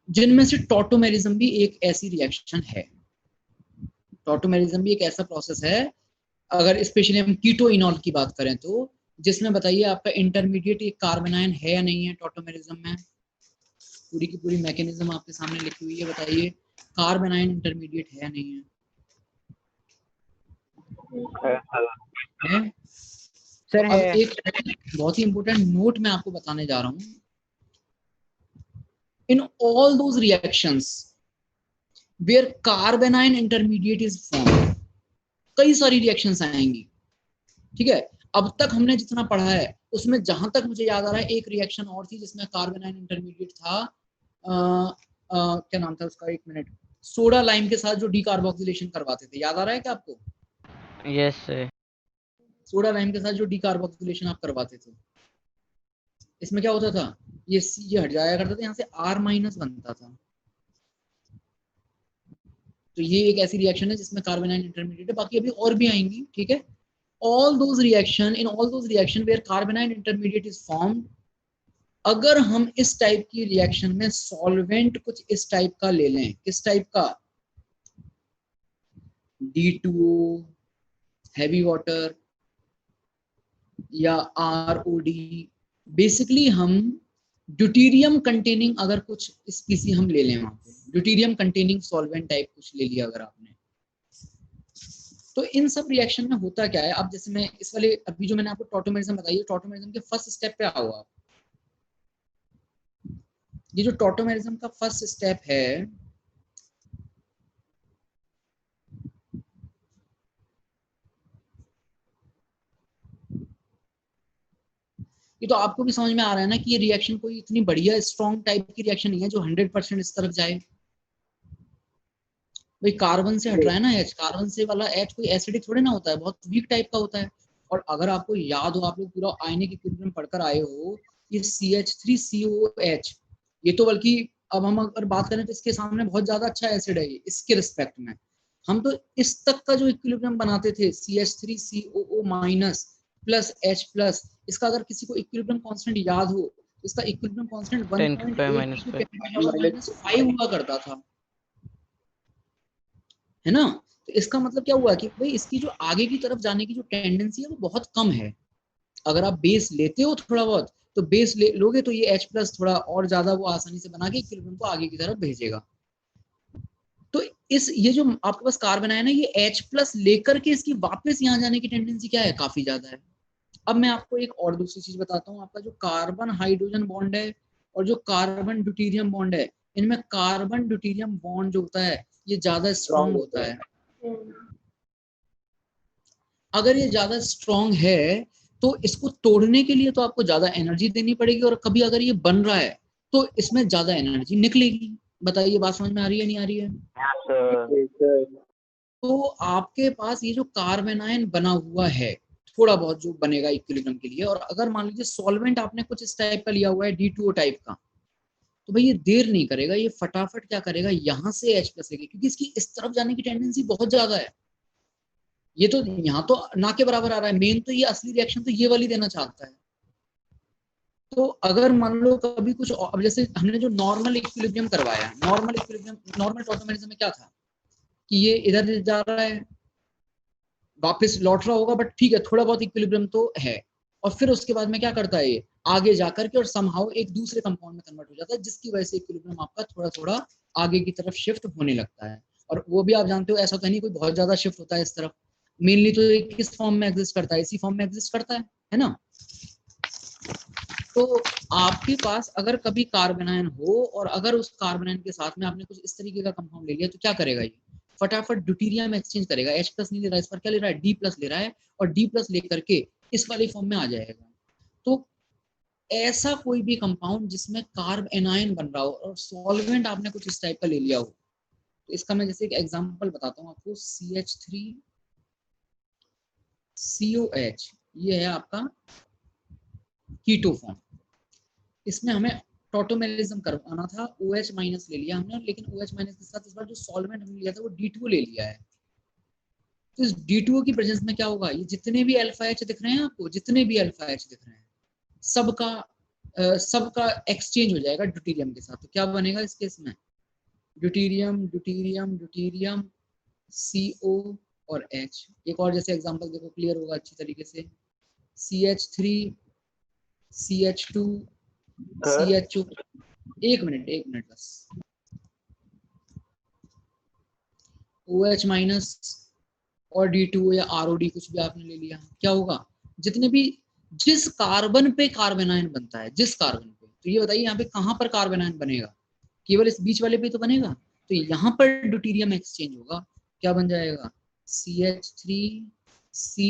जिनमें से टॉटोमेरिज्म भी एक ऐसी रिएक्शन है। टॉटोमेरिज्म भी एक ऐसा प्रोसेस है अगर स्पेशली हम कीटोइनॉल की बात करें तो, जिसमें बताइए आपका इंटरमीडिएट एक कार्बेनाइन है या नहीं है टॉटोमेरिज्म में? पूरी की पूरी मैकेनिज्म आपके सामने लिखी हुई है, बताइए कार्बेनाइन इंटरमीडिएट है या नहीं है? है सर तो अब है। एक बहुत ही इंपॉर्टेंट नोट मैं आपको बताने जा रहा हूं। In all those reactions where carbanion intermediate is form, कई सारी रिएक्शंस आएंगी, ठीक है। अब तक हमने जितना पढ़ा है उसमें जहां तक मुझे याद आ रहा है एक रिएक्शन और थी जिसमें कार्बेनाइन इंटरमीडिएट था, क्या नाम था उसका, एक मिनट, सोडा लाइम के साथ जो डीकार्बोक्सिलेशन करवाते थे, याद आ रहा है क्या आपको? Yes sir. सोडा लाइम के साथ जो डीकार्बोक्सिलेशन आप करवाते थे, इसमें क्या होता था, ये हट जाया करता था, यहाँ से R- बनता था। तो ये एक ऐसी रिएक्शन है जिसमें कार्बेनाइन इंटरमीडिएट है, बाकी अभी और भी आएंगी, ठीक है। all those reaction where carbonyl intermediate is formed, अगर हम इस टाइप की रिएक्शन में सॉल्वेंट कुछ इस टाइप का ले लें, किस टाइप का, D2O, हैवी वाटर या ROD, बेसिकली हम ड्यूटीरियम कंटेनिंग अगर कुछ स्पीसी हम ले लें, वहां पे ड्यूटीरियम कंटेनिंग सॉल्वेंट टाइप कुछ ले लिया अगर आपने, तो इन सब रिएक्शन में होता क्या है। अब जैसे मैं इस वाले अभी जो मैंने आपको टॉटोमेरिज्म बताई, टॉटोमेरिज्म के फर्स्ट स्टेप पे आओ आप। ये जो टॉटोमेरिज्म का फर्स्ट स्टेप है, ये तो आपको भी समझ में आ रहा है ना कि ये रिएक्शन कोई इतनी बढ़िया स्ट्रॉन्ग टाइप की रिएक्शन नहीं है जो 100% इस तरफ जाए। भाई कार्बन से हट रहा है ना H, कार्बन से वाला H कोई एसिडिक थोड़े ना होता है, बहुत वीक टाइप का होता है। और अगर आपको याद हो, आप लोग पूरा आयनिक इक्विलिब्रियम पढ़कर आए हो, ये CH3COH, ये तो बल्कि अब हम अगर बात करें तो इसके सामने बहुत ज्यादा अच्छा एसिड है इसके रिस्पेक्ट में। हम तो इस तक का जो इक्विलिब्रियम बनाते थे CH3COO- प्लस H प्लस, इसका अगर किसी को इक्विलिब्रियम कांस्टेंट याद हो, इसका इक्विलिब्रियम कांस्टेंट 1.8 हुआ करता था, है ना। तो इसका मतलब क्या हुआ कि भाई इसकी जो आगे की तरफ जाने की जो टेंडेंसी है वो बहुत कम है। अगर आप बेस लेते हो थोड़ा बहुत, तो बेस लोगे तो ये H प्लस थोड़ा और ज्यादा वो आसानी से बना के इक्विलिब्रियम को आगे की तरफ भेजेगा। तो ये जो आपके पास कार्बन है ना, ये H प्लस लेकर के इसकी वापस यहाँ जाने की टेंडेंसी क्या है, काफी ज्यादा है। अब मैं आपको एक और दूसरी चीज बताता हूँ, आपका जो कार्बन हाइड्रोजन बॉन्ड है और जो कार्बन ड्यूटेरियम बॉन्ड है, इनमें कार्बन ड्यूटेरियम बॉन्ड जो होता है ये ज्यादा स्ट्रॉन्ग होता है। अगर ये ज्यादा स्ट्रॉन्ग है तो इसको तोड़ने के लिए तो आपको ज्यादा एनर्जी देनी पड़ेगी, और कभी अगर ये बन रहा है तो इसमें ज्यादा एनर्जी निकलेगी। बताइए बात समझ में आ रही है नहीं आ रही है? तो आपके पास ये जो कार्बेनाइन बना हुआ है, थोड़ा बहुत जो बनेगा इक्विलिब्रियम के लिए, और अगर मान लीजिए सॉल्वेंट आपने कुछ इस टाइप का लिया हुआ है D2O टाइप का, तो भाई ये देर नहीं करेगा, ये फटाफट क्या करेगा, यहाँ से H प्लस लेगा, क्योंकि इसकी इस तरफ जाने की टेंडेंसी बहुत ज्यादा है। ये तो यहाँ तो ना के बराबर आ रहा है, मेन तो ये असली रिएक्शन तो ये वाली देना चाहता है। तो अगर मान लो कभी कुछ, अब जैसे हमने जो नॉर्मल इक्विलिब्रियम करवाया, नॉर्मल टॉटोमेरिज्म में क्या था कि ये इधर जा रहा है, वापस लौट रहा होगा, बट ठीक है थोड़ा बहुत इक्विलिब्रियम तो है, और फिर उसके बाद में क्या करता है, ये आगे जाकर के और समहाउ एक दूसरे कंपाउंड में कन्वर्ट हो जाता है, जिसकी वजह से इक्विलिब्रियम आपका थोड़ा थोड़ा आगे की तरफ शिफ्ट होने लगता है। और वो भी आप जानते हो, ऐसा तो नहीं कोई बहुत ज्यादा शिफ्ट होता है इस तरफ, मेनली तो ये किस फॉर्म में एग्जिस्ट करता है, इसी फॉर्म में एग्जिस्ट करता है ना। तो आपके पास अगर कभी कार्बेनाइन हो और अगर उस कार्बेनाइन के साथ में आपने कुछ इस तरीके का कंपाउंड ले लिया, तो क्या करेगा, ये फटाफट ड्यूटीरियम एक्सचेंज करेगा, H प्लस नहीं ले रहा है, इस पर क्या ले रहा है, D प्लस ले रहा है, और D प्लस लेकर के इस वाली फॉर्म में आ जाएगा। तो ऐसा कोई भी कंपाउंड जिसमें कार्ब एनायन बन रहा हो और सॉल्वेंट आपने कुछ इस टाइप का ले लिया हो, तो इसका मैं जैसे एक एग्जांपल बताता हूँ आपको, CH3COH, ये है आपका कीटो फॉर्म। इसमें हमें टॉटोमेरिज्म करवाना था, OH माइनस ले लिया हमने, लेकिन OH माइनस के साथ इस बार जो सॉल्वेंट हमने लिया था वो D2O ले लिया है। तो इस D2O की प्रेजेंस में क्या होगा, ये जितने भी अल्फा H दिख रहे हैं आपको, जितने भी अल्फा H दिख रहे हैं, सबका एक्सचेंज हो जाएगा ड्यूटीरियम के साथ। तो क्या बनेगा इस केस में, ड्यूटीरियम ड्यूटीरियम ड्यूटीरियम CO और H। एक और जैसे एग्जांपल देखो, क्लियर होगा अच्छी तरीके से। CH3 CH2 CHO। एक मिनट बस। OH माइनस और D2 या ROD कुछ भी आपने ले लिया, क्या होगा? जितने भी जिस कार्बन पे कार्बन आयन बनता है, जिस कार्बन पे, तो ये बताइए यहाँ पे कहाँ पर कार्बन आयन बनेगा? केवल इस बीच वाले पे तो बनेगा, तो यहाँ पर ड्यूटेरियम एक्सचेंज होगा। क्या बन जाएगा? CH3C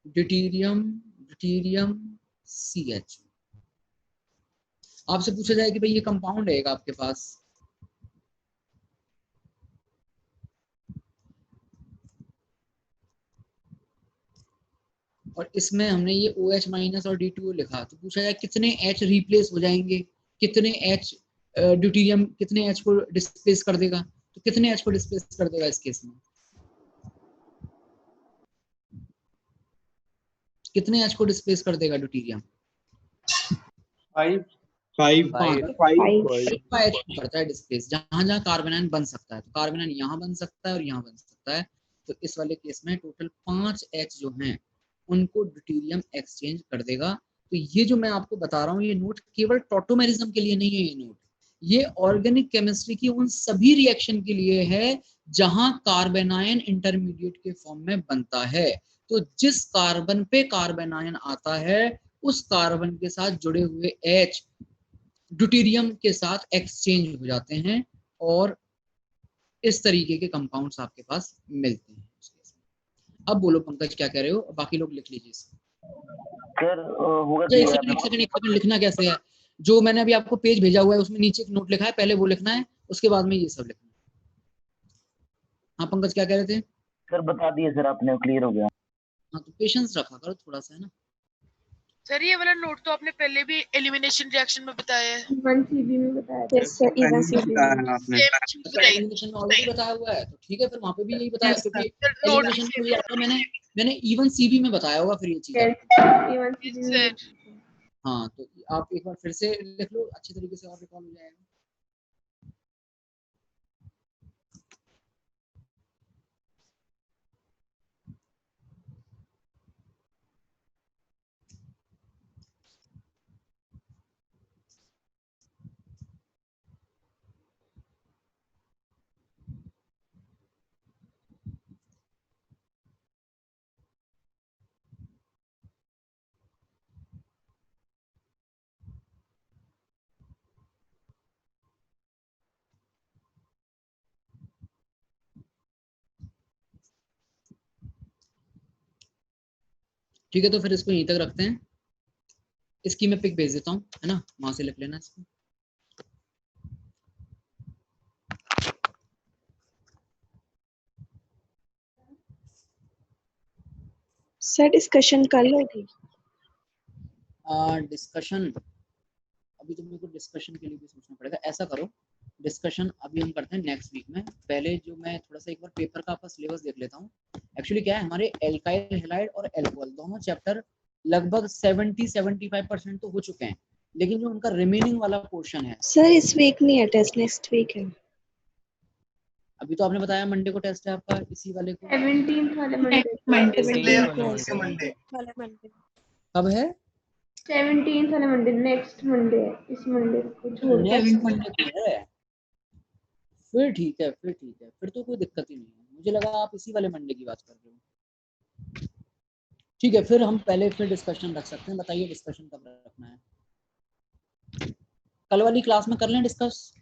deuterium deuterium CH। आपसे पूछा जाए कि भाई ये कंपाउंड है आपके पास, और इसमें हमने ये OH माइनस और D2O लिखा, तो पूछा जाए कितने H रिप्लेस हो जाएंगे, कितने H ड्यूटेरियम कितने H को डिस्प्लेस कर देगा, तो कितने H को डिस्प्लेस कर देगा इस केस में? कितने H को डिस्प्लेस कर देगा ड्यूटेरियम? 5 H करता है डिस्प्लेस, जहां जहां कार्बन आयन बन सकता है, तो कार्बन आयन यहाँ बन सकता है और यहाँ बन सकता है, तो इस वाले केस में टोटल 5 H जो हैं उनको ड्यूटेरियम एक्सचेंज कर देगा। तो ये जो मैं आपको बता रहा हूँ, ये नोट केवल टॉटोमेरिज्म के लिए नहीं है, ये नोट ये ऑर्गेनिक केमिस्ट्री की उन सभी रिएक्शन के लिए है जहां कार्बन आयन इंटरमीडिएट के फॉर्म में बनता है। तो जिस कार्बन पे कार्बन आयन आता है उस कार्बन के साथ जुड़े हुए H ड्यूटेरियम के साथ एक्सचेंज हो जाते हैं और इस तरीके के कंपाउंड्स आपके पास मिलते हैं। अब बोलो पंकज क्या कह रहे हो, बाकी लोग लिख लीजिए। एक सेकंड लिखना कैसे है? जो मैंने अभी आपको पेज भेजा हुआ है उसमें नीचे एक नोट लिखा है, पहले वो लिखना है, उसके बाद में ये सब लिखना है। हाँ पंकज क्या कह रहे थे? सर बता दिए सर आपने, क्लियर हो गया। हाँ तो पेशेंस रखा करो थोड़ा सा, है ना। सर ये वाला नोट तो आपने पहले भी एलिमिनेशन रिएक्शन में बताया है। 1CB में बताया था। Yes sir, even CB elimination में ऑलरेडी बताया हुआ है, तो ठीक है फिर वहाँ पे भी यही बताया, क्योंकि एलिमिनेशन में ये आता है, मैंने इवन CB में बताया होगा फिर ये चीज। हाँ तो आप एक बार फिर से लिख लो अच्छी तरीके से और रिकॉल हो जाएगा। ठीक है तो फिर इसको यहीं तक रखते हैं। इसकी मैं पिक भेज देता हूँ, है ना, वहां से लिख लेना इसको। सर डिस्कशन कर लोगे? डिस्कशन अभी तो मेरे को डिस्कशन के लिए भी सोचना पड़ेगा। ऐसा करो, डिस्कशन अभी हम करते हैं नेक्स्ट वीक में। पहले जो मैं थोड़ा सा एक बार पेपर का आपका सिलेबस देख लेता हूँ। एक्चुअली क्या है, हमारे एल्काइल हैलाइड और एल्कोहल दोनों चैप्टर लगभग 70-75% तो हो चुके हैं, लेकिन जो उनका रिमेनिंग वाला पोर्शन है सर इस वीक नहीं है टेस्ट, नेक्स्ट वीक है। अभी तो आपने बताया मंडे को टेस्ट है आपका, इसी वाले को 17 वाले मंडे। कब है? 17 वाले मंडे, नेक्स्ट मंडे है, इस मंडे को छोड़ नेक्स्ट मंडे को है। फिर ठीक है, फिर तो कोई दिक्कत ही नहीं है। मुझे लगा आप इसी वाले मंडे की बात कर रहे हो। ठीक है, फिर हम पहले फिर डिस्कशन रख सकते हैं। बताइए डिस्कशन कब रखना है? कल वाली क्लास में कर लें डिस्कस।